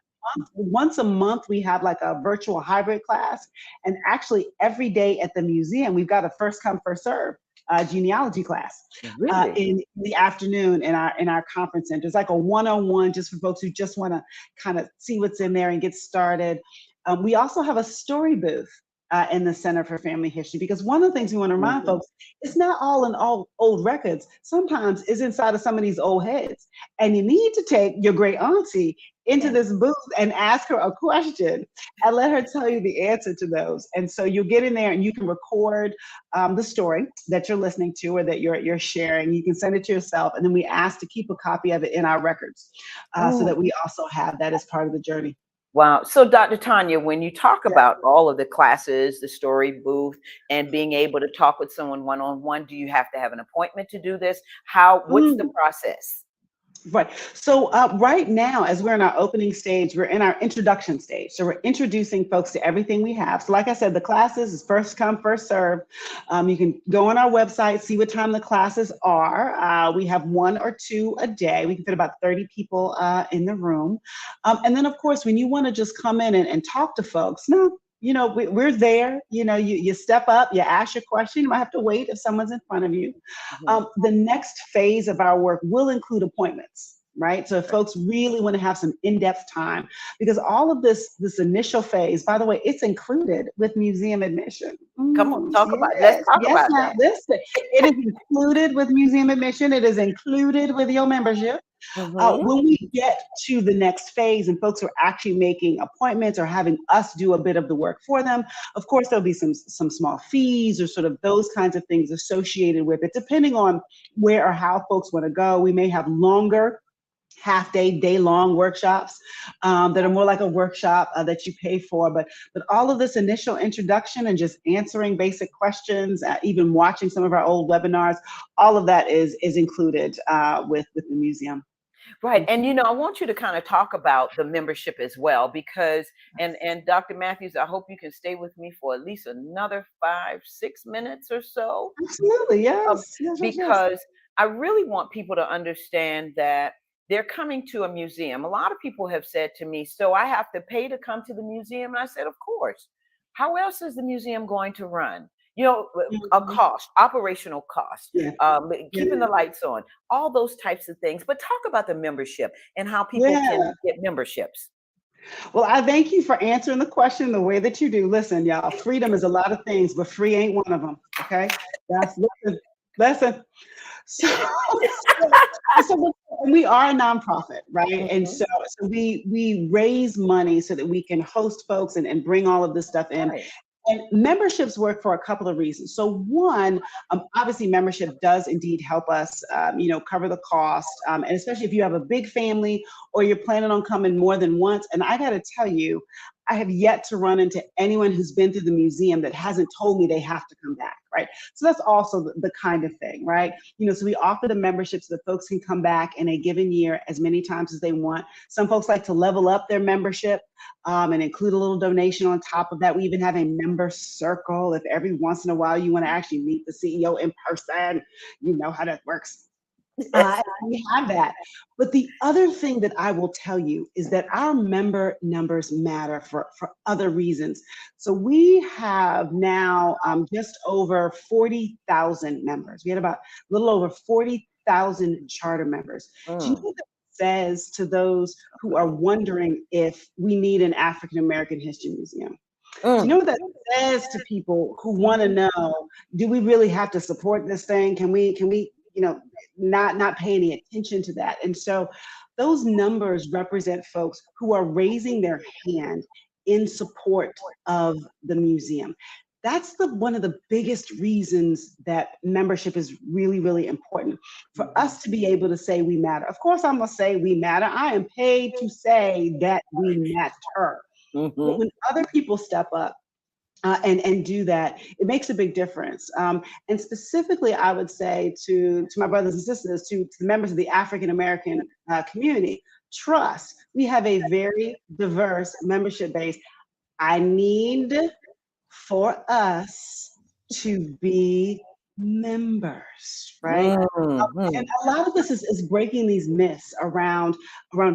once a month, we have like a virtual hybrid class. And actually every day at the museum, we've got a first come, first serve genealogy class in the afternoon in our conference center. It's like a one-on-one just for folks who just want to kind of see what's in there and get started. We also have a story booth in the Center for Family History, because one of the things we want to remind folks, it's not all in all old records. Sometimes it's inside of some of these old heads, and you need to take your great auntie into this booth and ask her a question and let her tell you the answer to those. And so you get in there and you can record the story that you're listening to or that you're sharing. You can send it to yourself, and then we ask to keep a copy of it in our records so that we also have that as part of the journey. Wow. So, Dr. Tonya, when you talk about all of the classes, the story booth, and being able to talk with someone one-on-one, do you have to have an appointment to do this? What's the process? Right. So right now, as we're in our opening stage, we're in our introduction stage. So we're introducing folks to everything we have. So like I said, the classes is first come, first serve. You can go on our website, see what time the classes are. We have 1 or 2 a day. We can fit about 30 people in the room. And then, of course, when you want to just come in and talk to folks, no, you know, we're there. You know, you step up, you ask your question. You might have to wait if someone's in front of you. The next phase of our work will include appointments, right? So if folks really want to have some in-depth time, because all of this initial phase, by the way, it's included with museum admission. Come on, let's talk about that. Listen, it is included with museum admission. It is included with your membership. When we get to the next phase and folks are actually making appointments or having us do a bit of the work for them, of course, there'll be some small fees or sort of those kinds of things associated with it, depending on where or how folks want to go. We may have longer half-day, day-long workshops that are more like a workshop that you pay for. But all of this initial introduction and just answering basic questions, even watching some of our old webinars, all of that is included with the museum. Right. And, you know, I want you to kind of talk about the membership as well, because, and Dr. Matthews, I hope you can stay with me for at least another 5-6 minutes or so. Absolutely. Yes. Because I really want people to understand that they're coming to a museum. A lot of people have said to me, so I have to pay to come to the museum? And I said, of course. How else is the museum going to run? You know, a cost, operational cost, keeping the lights on, all those types of things. But talk about the membership and how people can get memberships. Well, I thank you for answering the question the way that you do. Listen, y'all, freedom is a lot of things, but free ain't one of them. Okay, listen. So we are a nonprofit, right? And so we raise money so that we can host folks and bring all of this stuff in. Right. And memberships work for a couple of reasons. So one, obviously membership does indeed help us, cover the cost. And especially if you have a big family or you're planning on coming more than once. And I got to tell you, I have yet to run into anyone who's been through the museum that hasn't told me they have to come back, right? So that's also the kind of thing, right? You know, so we offer the membership so that folks can come back in a given year as many times as they want. Some folks like to level up their membership and include a little donation on top of that. We even have a member circle. If every once in a while you want to actually meet the CEO in person, you know how that works. We have that. But the other thing that I will tell you is that our member numbers matter for other reasons. So we have now just over 40,000 members. We had about a little over 40,000 charter members. Do you know what that says to those who are wondering if we need an African American History Museum? Do you know what that says to people who want to know, do we really have to support this thing? Can we not pay any attention to that? And so those numbers represent folks who are raising their hand in support of the museum. that's one of the biggest reasons that membership is really, really important for us to be able to say we matter. Of course, I'm gonna say we matter. I am paid to say that we matter. But when other people step up and do that, it makes a big difference. And specifically, I would say to my brothers and sisters, to the members of the African American community, trust. We have a very diverse membership base. I need for us to be members, right? And a lot of this is breaking these myths around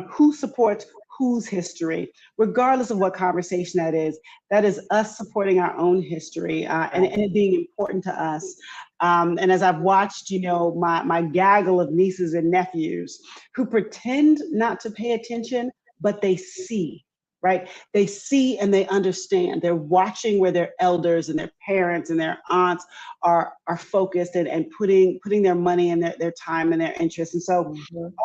who supports whose history, regardless of what conversation that is. That is us supporting our own history and it being important to us. And as I've watched, my gaggle of nieces and nephews who pretend not to pay attention, but they see. Right? They see and they understand. They're watching where their elders and their parents and their aunts are focused and putting their money and their time and their interests. And so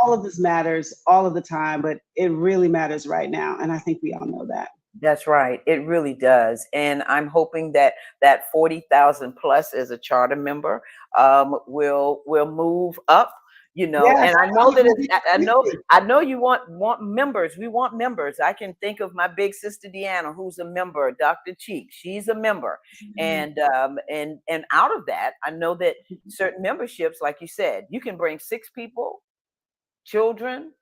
all of this matters all of the time, but it really matters right now. And I think we all know that. That's right. It really does. And I'm hoping that 40,000 plus as a charter member will move up. Yes, And I know that I know you want members. We want members. I can think of my big sister Deanna, who's a member, Dr. Cheek. She's a member. And out of that, I know that certain memberships, like you said, you can bring 6 people, children,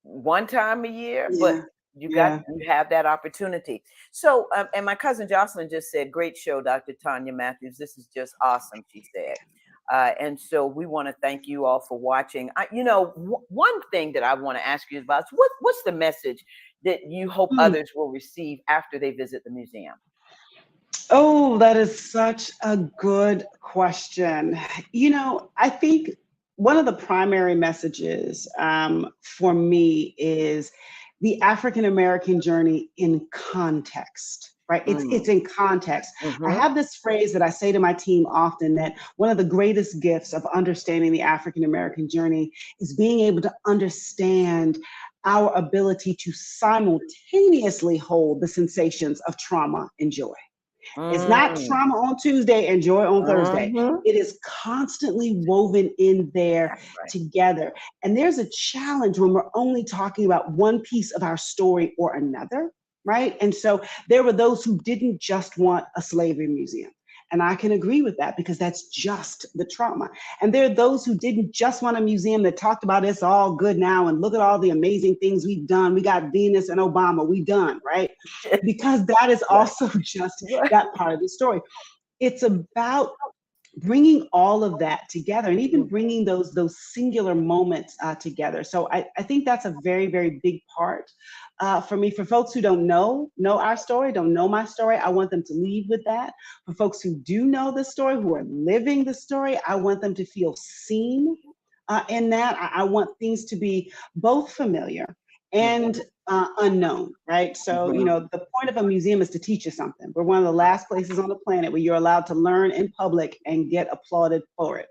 one time a year, but you have that opportunity. So, and my cousin Jocelyn just said, "Great show, Dr. Tonya Matthews. This is just awesome," she said. And so we want to thank you all for watching. One thing that I want to ask you about is what's the message that you hope others will receive after they visit the museum? Oh, that is such a good question. I think one of the primary messages for me is the African American journey in context. Right? It's in context. I have this phrase that I say to my team often, that one of the greatest gifts of understanding the African American journey is being able to understand our ability to simultaneously hold the sensations of trauma and joy. It's not trauma on Tuesday and joy on Thursday. It is constantly woven in there together. And there's a challenge when we're only talking about one piece of our story or another, right? And so there were those who didn't just want a slavery museum. And I can agree with that because that's just the trauma. And there are those who didn't just want a museum that talked about it's all good now and look at all the amazing things we've done. We got Venus and Obama, we done, right? Because that is also just that part of the story. It's about bringing all of that together and even bringing those singular moments together. So I think that's a very, very big part for me. For folks who don't know our story, don't know my story, I want them to leave with that. For folks who do know the story, who are living the story, I want them to feel seen in that. I want things to be both familiar and unknown, right? So, the point of a museum is to teach you something. We're one of the last places on the planet where you're allowed to learn in public and get applauded for it.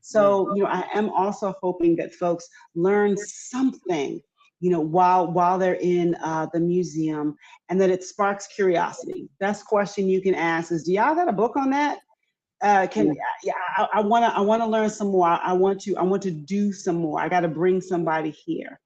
So, I am also hoping that folks learn something, while they're in the museum, and that it sparks curiosity. Best question you can ask is, do y'all got a book on that? I want to learn some more. I want to do some more. I got to bring somebody here.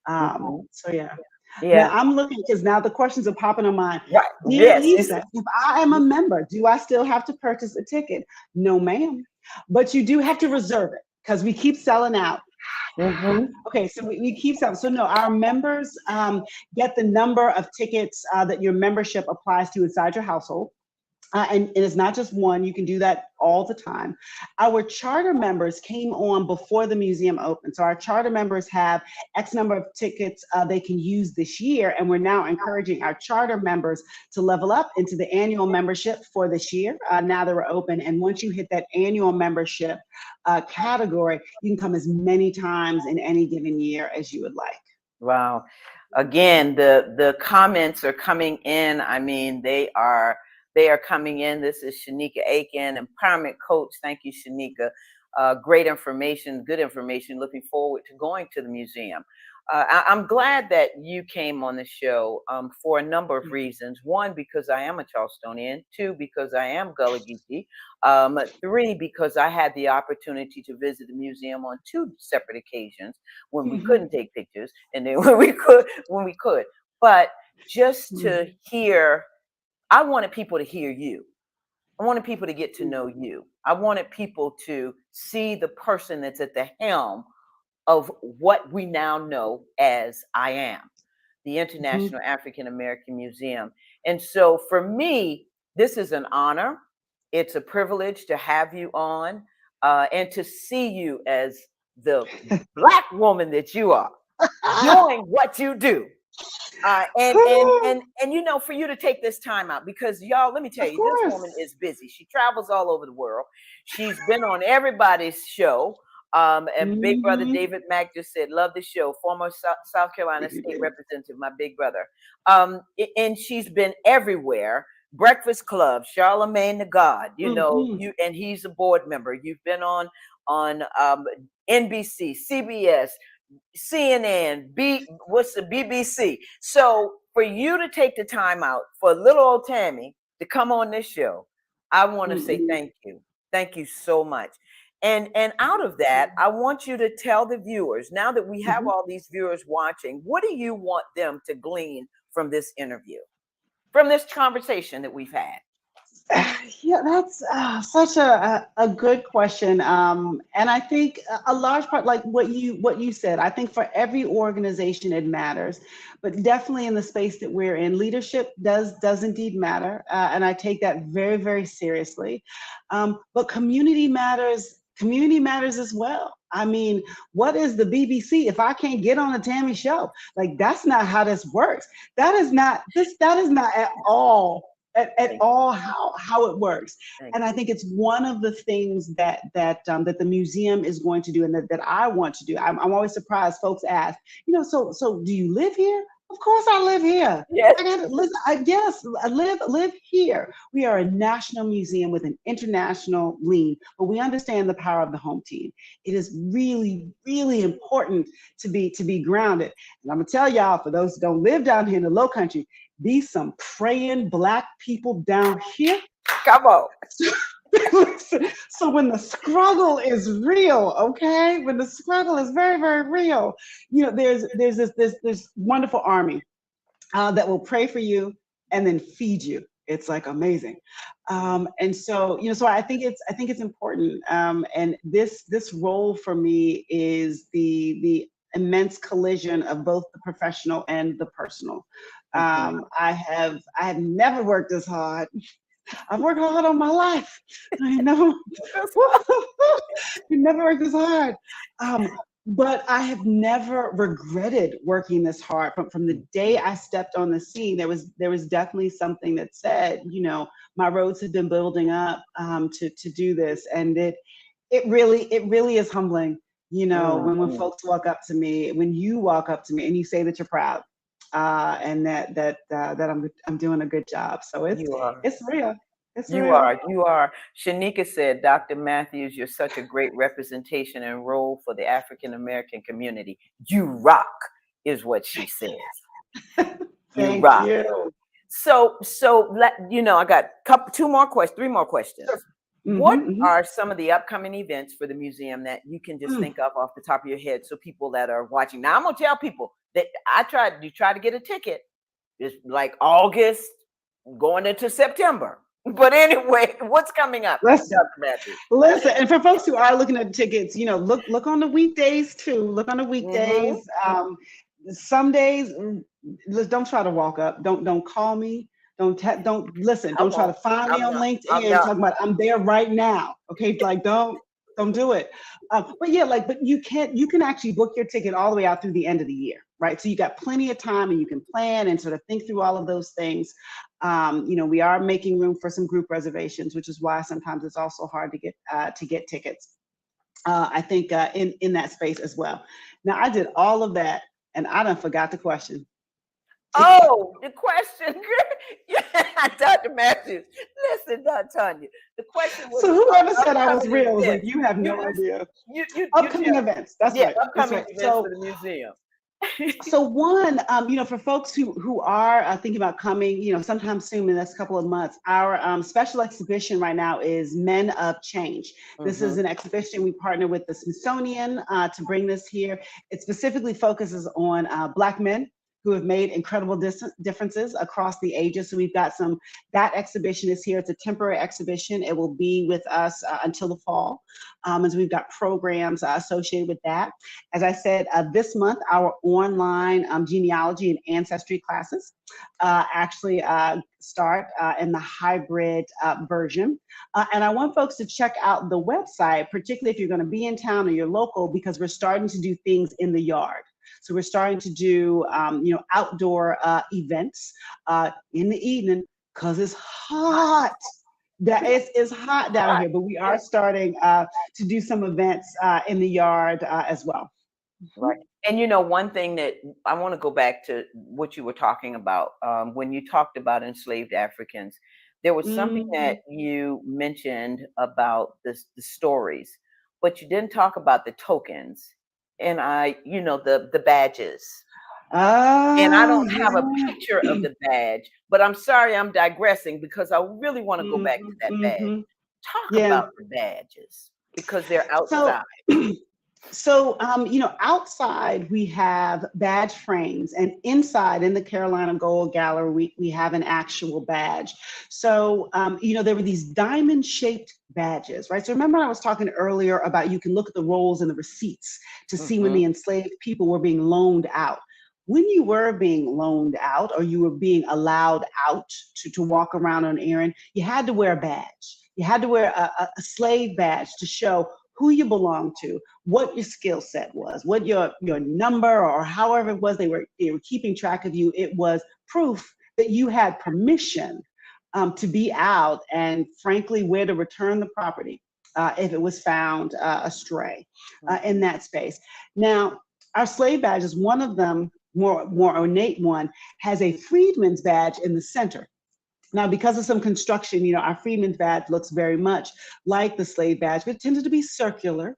So yeah. Now I'm looking because now the questions are popping on mind. Right. Dear Lisa, if I am a member, do I still have to purchase a ticket? No, ma'am. But you do have to reserve it because we keep selling out. Okay, so we keep selling. So no, our members get the number of tickets that your membership applies to inside your household. And it's not just one, you can do that all the time. Our charter members came on before the museum opened. So our charter members have X number of tickets they can use this year. And we're now encouraging our charter members to level up into the annual membership for this year, now that we're open. And once you hit that annual membership category, you can come as many times in any given year as you would like. Wow. Again, the comments are coming in. I mean, they are coming in. This is Shanika Aiken, empowerment coach. Thank you, Shanika. great information, good information. Looking forward to going to the museum. I'm glad that you came on the show for a number of reasons. One, because I am a Charlestonian. Two, because I am Gullah Geechee. Three, because I had the opportunity to visit the museum on two separate occasions when we couldn't take pictures, and then when we could. But just to hear, I wanted people to hear you. I wanted people to get to know you. I wanted people to see the person that's at the helm of what we now know as I Am, the International African American Museum. And so for me, this is an honor. It's a privilege to have you on and to see you as the Black woman that you are, doing what you do. And you know, for you to take this time out, because y'all, let me tell Of you, this course. woman is busy. She travels all over the world. She's been on everybody's show. And Big Brother David Mack just said, "Love the show." Former South Carolina State Representative, my big brother. And she's been everywhere. Breakfast Club, Charlemagne the God. You know, and he's a board member. You've been on NBC, CBS. CNN, what's the BBC? So for you to take the time out for little old Tammy to come on this show, I want to say thank you. Thank you so much. And out of that, I want you to tell the viewers, now that we have all these viewers watching, what do you want them to glean from this interview, from this conversation that we've had? Yeah, that's such a good question, and I think a large part, like what you said, I think for every organization it matters, but definitely in the space that we're in, leadership does indeed matter, and I take that very, very seriously. But community matters. Community matters as well. I mean, what is the BBC if I can't get on a Tammy show? Like, that's not how this works. That is not this. That is not at all at all how it works. And I think it's one of the things that the museum is going to do, and that I want to do. I'm always surprised folks ask, you know, so do you live here? Of course I live here. Yes. I gotta listen. Yes, I live here. We are a national museum with an international lean, but we understand the power of the home team. It is really, really important to be grounded. And I'm gonna tell y'all, for those who don't live down here in the Low Country, these some praying Black people down here. Come on. So when the struggle is real, okay, when the struggle is very, very real, you know, there's this wonderful army that will pray for you and then feed you. It's like amazing. And so, you know, so I think it's important. And this role for me is the immense collision of both the professional and the personal. I have never worked this hard. I've worked hard all my life. I know. You never worked this hard. But I have never regretted working this hard. From the day I stepped on the scene, there was definitely something that said, you know, my roads have been building up to do this, and it really is humbling, you know, when folks walk up to me, when you walk up to me and you say that you're proud, and that I'm doing a good job. So it's real. It's real. You are. Shanika said, Dr. Matthews, you're such a great representation and role for the African American community. You rock, is what she says. You rock. You. So you know, I got three more questions. Sure. What are some of the upcoming events for the museum that you can just think of off the top of your head, so people that are watching? Now, I'm gonna tell people that you try to get a ticket. It's like August going into September. But anyway, what's coming up? Listen, and for folks who are looking at tickets, you know, look on the weekdays too. Look on the weekdays. Some days, don't try to walk up. Don't call me. Don't listen. Don't try to find me on LinkedIn talking about I'm there right now. Okay, like don't do it. But yeah, but you can actually book your ticket all the way out through the end of the year, right? So you got plenty of time, and you can plan and sort of think through all of those things. You know, we are making room for some group reservations, which is why sometimes it's also hard to get tickets. I think in that space as well. Now, I did all of that, and I done forgot the question. Oh, the question, Dr. Matthews. Listen, Tonya. The question was So whoever about said I was upcoming real was like, events. you have You no listen, idea. you Upcoming tell me. events. That's Yeah, right. That's upcoming right. events for the museum. So one, for folks who are thinking about coming, sometime soon in the next couple of months, our special exhibition right now is Men of Change. This is an exhibition we partner with the Smithsonian to bring this here. It specifically focuses on Black men who have made incredible differences across the ages. So we've got that exhibition is here. It's a temporary exhibition. It will be with us until the fall. As we've got programs associated with that. As I said, this month, our online genealogy and ancestry classes actually start in the hybrid version. And I want folks to check out the website, particularly if you're going to be in town or you're local, because we're starting to do things in the yard. So we're starting to do, outdoor events in the evening because it's hot. It's hot down here, but we are starting to do some events in the yard as well. Right. And one thing that I want to go back to what you were talking about when you talked about enslaved Africans, there was something that you mentioned about the stories, but you didn't talk about the tokens and the badges. And I don't have a picture of the badge, but I'm sorry I'm digressing because I really want to go back to that badge. Talk about the badges because they're outside. So, outside we have badge frames, and inside in the Carolina Gold Gallery, we have an actual badge. So, there were these diamond shaped badges, right? So remember I was talking earlier about you can look at the rolls and the receipts to see when the enslaved people were being loaned out. When you were being loaned out or you were being allowed out to walk around on an errand, you had to wear a badge. You had to wear a slave badge to show who you belong to, what your skill set was, what your number or however it was they were keeping track of you. It was proof that you had permission to be out and frankly where to return the property if it was found astray in that space. Now, our slave badges, one of them, more ornate one, has a freedman's badge in the center. Now, because of some construction, our freedman's badge looks very much like the slave badge, but it tended to be circular,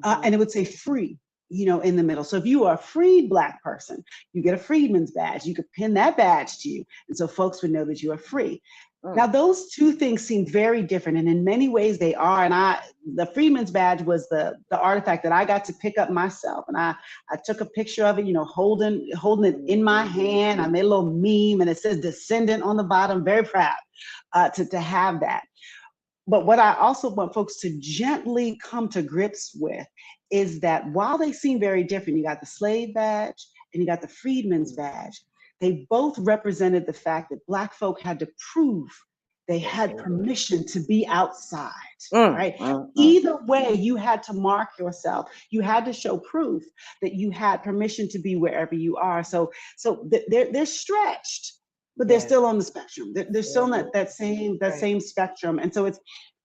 and it would say free, in the middle. So if you are a freed Black person, you get a freedman's badge. You could pin that badge to you, and so folks would know that you are free. Now, those two things seem very different, and in many ways they are. And the freedman's badge was the artifact that I got to pick up myself, and I took a picture of it, holding it in my hand. I made a little meme, and it says "descendant" on the bottom. Very proud to have that. But what I also want folks to gently come to grips with is that while they seem very different, you got the slave badge and you got the freedman's badge. They both represented the fact that Black folk had to prove they had permission to be outside, right? Either way, you had to mark yourself. You had to show proof that you had permission to be wherever you are. So they're stretched, but they're still on the spectrum. They're still in that same spectrum. And so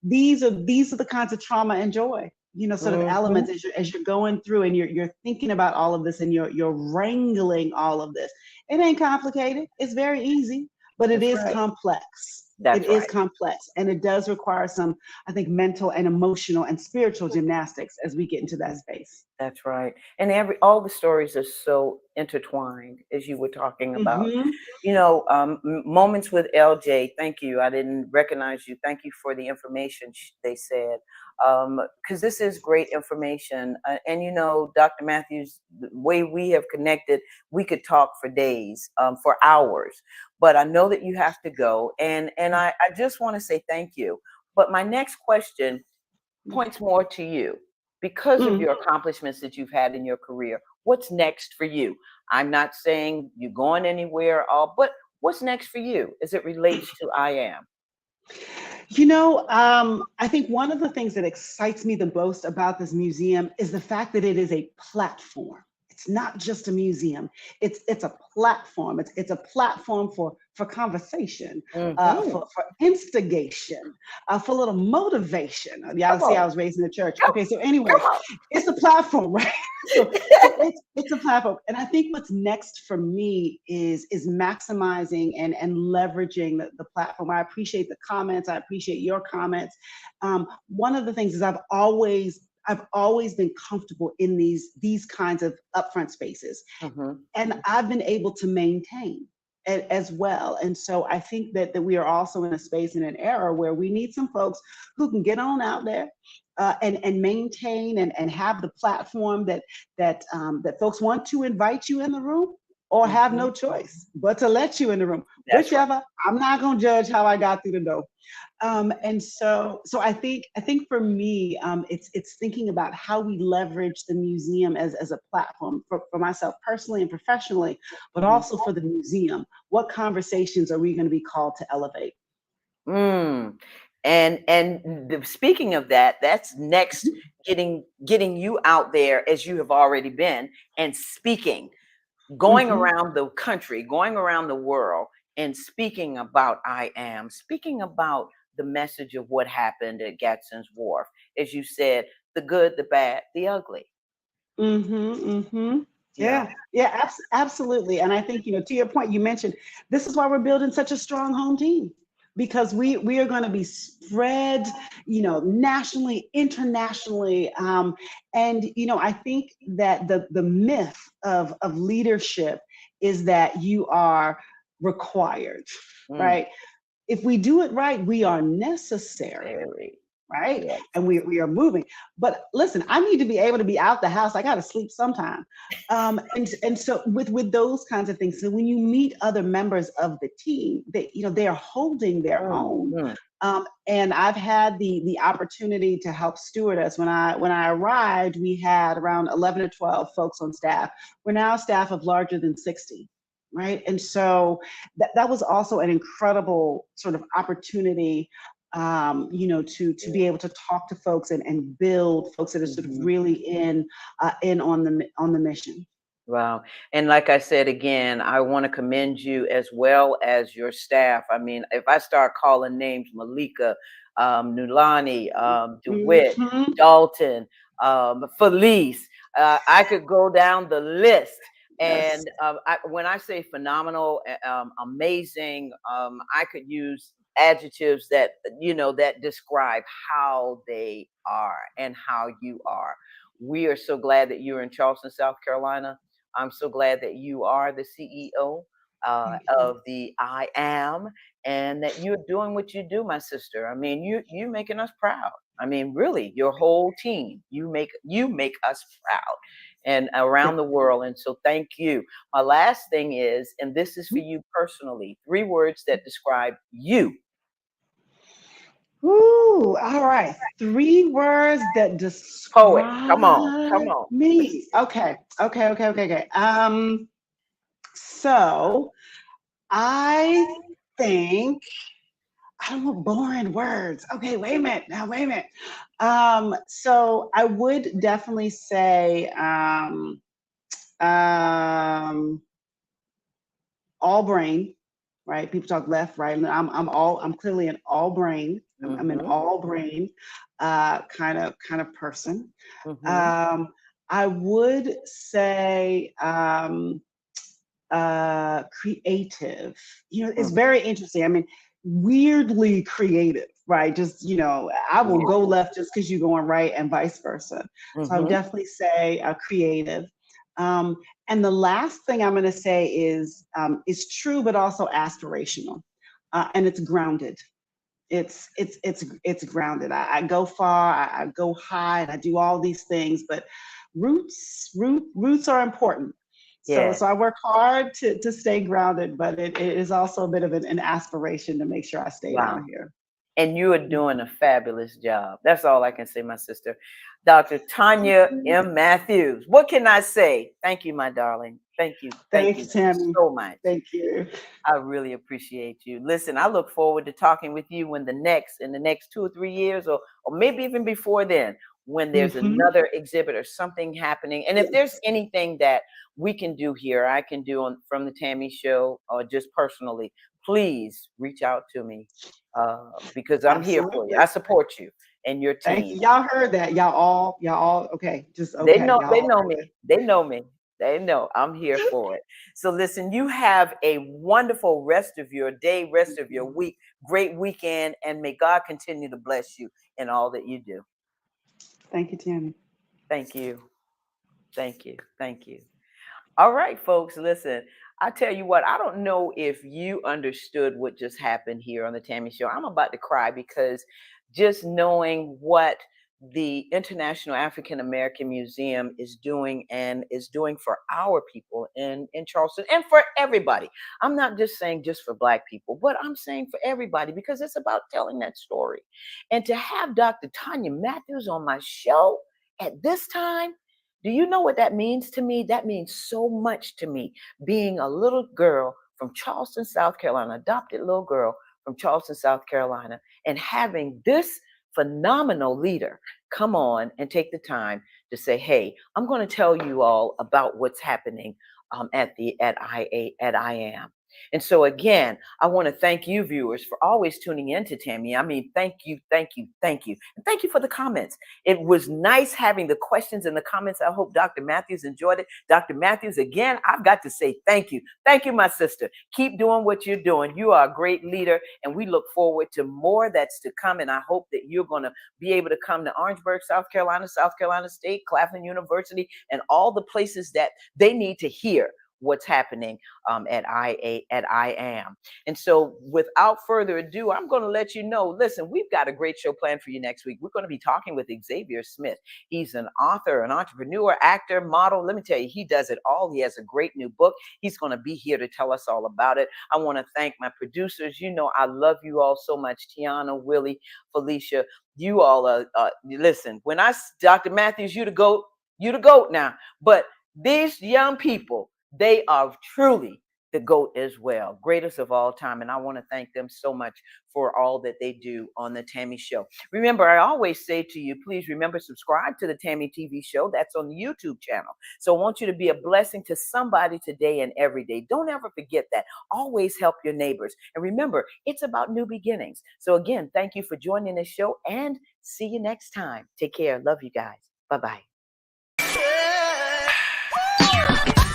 these are the kinds of trauma and joy, sort of elements as you're going through and you're thinking about all of this and you're wrangling all of this. It ain't complicated. It's very easy, but it is complex. It is complex, and it does require some, I think, mental and emotional and spiritual gymnastics as we get into that space. That's right. And all the stories are so intertwined, as you were talking about. Moments with LJ, thank you. I didn't recognize you. Thank you for the information they said. Because this is great information. And Dr. Matthews, the way we have connected, we could talk for days, for hours. But I know that you have to go. And I just want to say thank you. But my next question points more to you. Because of your accomplishments that you've had in your career, what's next for you? I'm not saying you're going anywhere, but what's next for you as it relates to I Am? I think one of the things that excites me the most about this museum is the fact that it is a platform. it's not just a museum. It's a platform. It's a platform for conversation, Mm-hmm. for instigation, for a little motivation. Y'all Come see, I on. was raised in the church. Come, Okay, so anyway, come on. it's a platform, right? It's a platform, and I think what's next for me is maximizing and leveraging the platform. I appreciate the comments. I appreciate your comments. One of the things is I've always been comfortable in these kinds of upfront spaces, Mm-hmm. and I've been able to maintain as well. And so I think that we are also in a space and an era where we need some folks who can get on out there and maintain and have the platform that folks want to invite you in the room or have Mm-hmm. no choice but to let you in the room. That's right. Whichever, I'm not gonna judge how I got through the door. And so I think for me, it's thinking about how we leverage the museum as a platform for myself personally and professionally, but Mm-hmm. also for the museum. What conversations are we going to be called to elevate? Mm. And speaking of that, that's next, getting you out there as you have already been and speaking, going Hmm. around the country, going around the world and speaking about I am, speaking about the message of what happened at Gadsden's Wharf. As you said, the good, the bad, the ugly. Mm-hmm. Mm-hmm. Yeah. Yeah, absolutely. And I think, to your point, you mentioned this is why we're building such a strong home team because we are going to be spread, nationally, internationally. And I think that the myth of leadership is that you are required, Mm. right? If we do it right, we are necessary, Very. right? Yes. And we are moving. But listen, I need to be able to be out the house. I got to sleep sometime. And so with those kinds of things, so when you meet other members of the team, they are holding their own. Mhm. And I've had the opportunity to help steward us. When I arrived, we had around 11 or 12 folks on staff. We're now a staff of larger than 60. Right. And so that was also an incredible sort of opportunity, to be able to talk to folks and build folks that are sort of Mhm. really in on the mission. Wow. And like I said again, I want to commend you as well as your staff. I mean, if I start calling names, Malika, Nulani, DeWitt, Hmm. Dalton, Felice, I could go down the list. Yes. And when I say phenomenal, amazing, I could use adjectives that describe how they are and how you are. We are so glad that you're in Charleston, South Carolina. I'm so glad that you are the CEO Thank you. of the I Am, and that you're doing what you do, my sister. I mean, you making us proud. I mean, really, your whole team. You make us proud, and around the world. And so, thank you. My last thing is, and this is for you personally. 3 words that describe you. Ooh, all right. 3 words that Poet. Come on. describe Come on. me. Okay. So I think I don't want boring words. Okay, wait a minute. Now, wait a minute. So I would definitely say um, all brain, right? People talk left, right, and I'm clearly an all brain. I'm an Mhm. all brain kind of person. Mhm. Um, I would say creative. It's Mhm. very interesting. I mean, weirdly creative, right? Just, I will Yeah. go left just because you're going right and vice versa. So I would Mhm. definitely say creative. Um, and the last thing I'm going to say is true, but also aspirational, and it's grounded. It's grounded. I go far, I go high, and I do all these things, but roots are important. So Yes. I work hard to stay grounded, but it is also a bit of an aspiration to make sure I stay down Wow. here. And you are doing a fabulous job. That's all I can say, my sister. Dr. Tonya M. Matthews. What can I say? Thank you, my darling. Thank you. Thank you Thanks, Tammy. so much. Thank you. I really appreciate you. Listen, I look forward to talking with you in the next 2 or 3 years, or maybe even before then. when there's Mm-hmm. another exhibit or something happening. And if there's anything that we can do here, I can do from the Tammy Show or just personally, please reach out to me because I'm here for you. Absolutely. I support you and your Thank team. you. Y'all heard that. Y'all okay. Just They okay. know, Y'all they all know heard me. They know me. They know I'm here for it. So listen, you have a wonderful rest of your day, rest of your that. week, great weekend, and may God continue to bless you in all that you do. Thank you, Tammy. Thank you. Thank you. Thank you. All right, folks, listen. I tell you what, I don't know if you understood what just happened here on the Tammy Show. I'm about to cry because just knowing what the International African American Museum is doing and is doing for our people in Charleston and for everybody. I'm not just saying just for Black people, but I'm saying for everybody because it's about telling that story. And to have Dr. Tonya Matthews on my show at this time, do you know what that means to me? That means so much to me. Being a little girl from Charleston, South Carolina, adopted little girl from Charleston, South Carolina, and having this phenomenal leader come on and take the time to say, "Hey, I'm going to tell you all about what's happening at I am." And so again, I want to thank you viewers for always tuning in to Tammy. I mean, thank you, thank you, thank you. And thank you for the comments. It was nice having the questions in the comments. I hope Dr. Matthews enjoyed it. Dr. Matthews, again, I've got to say thank you. Thank you, my sister. Keep doing what you're doing. You are a great leader, and we look forward to more that's to come. And I hope that you're going to be able to come to Orangeburg, South Carolina State, Claflin University, and all the places that they need to hear what's happening at I am. And so without further ado, I'm going to let you know, listen, we've got a great show planned for you next week. We're going to be talking with Xavier Smith. He's an author, an entrepreneur, actor, model. Let me tell you, he does it all. He has a great new book. He's going to be here to tell us all about it. I want to thank my producers. You know, I love you all so much. Tiana, Willie, Felicia, you all listen, when Dr. Matthews, you the GOAT now. But these young people, they are truly the GOAT as well, greatest of all time. And I want to thank them so much for all that they do on the Tammy Show. Remember, I always say to you, please remember, subscribe to the Tammy TV show. That's on the YouTube channel. So I want you to be a blessing to somebody today and every day. Don't ever forget that. Always help your neighbors. And remember, it's about new beginnings. So again, thank you for joining this show and see you next time. Take care. Love you guys. Bye-bye.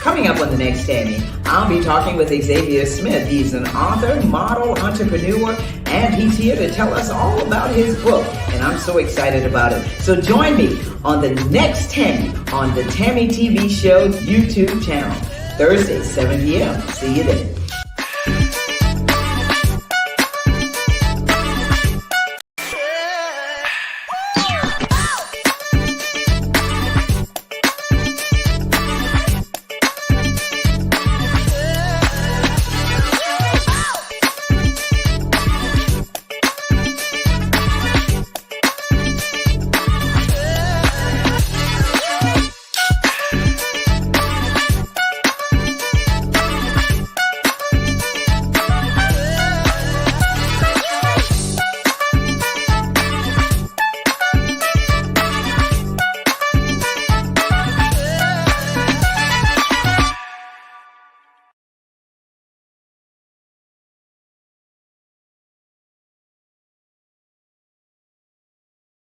Coming up on the next Tammy, I'll be talking with Xavier Smith. He's an author, model, entrepreneur, and he's here to tell us all about his book. And I'm so excited about it. So join me on the next Tammy on the Tammy TV Show's YouTube channel, Thursday, 7 p.m. See you then.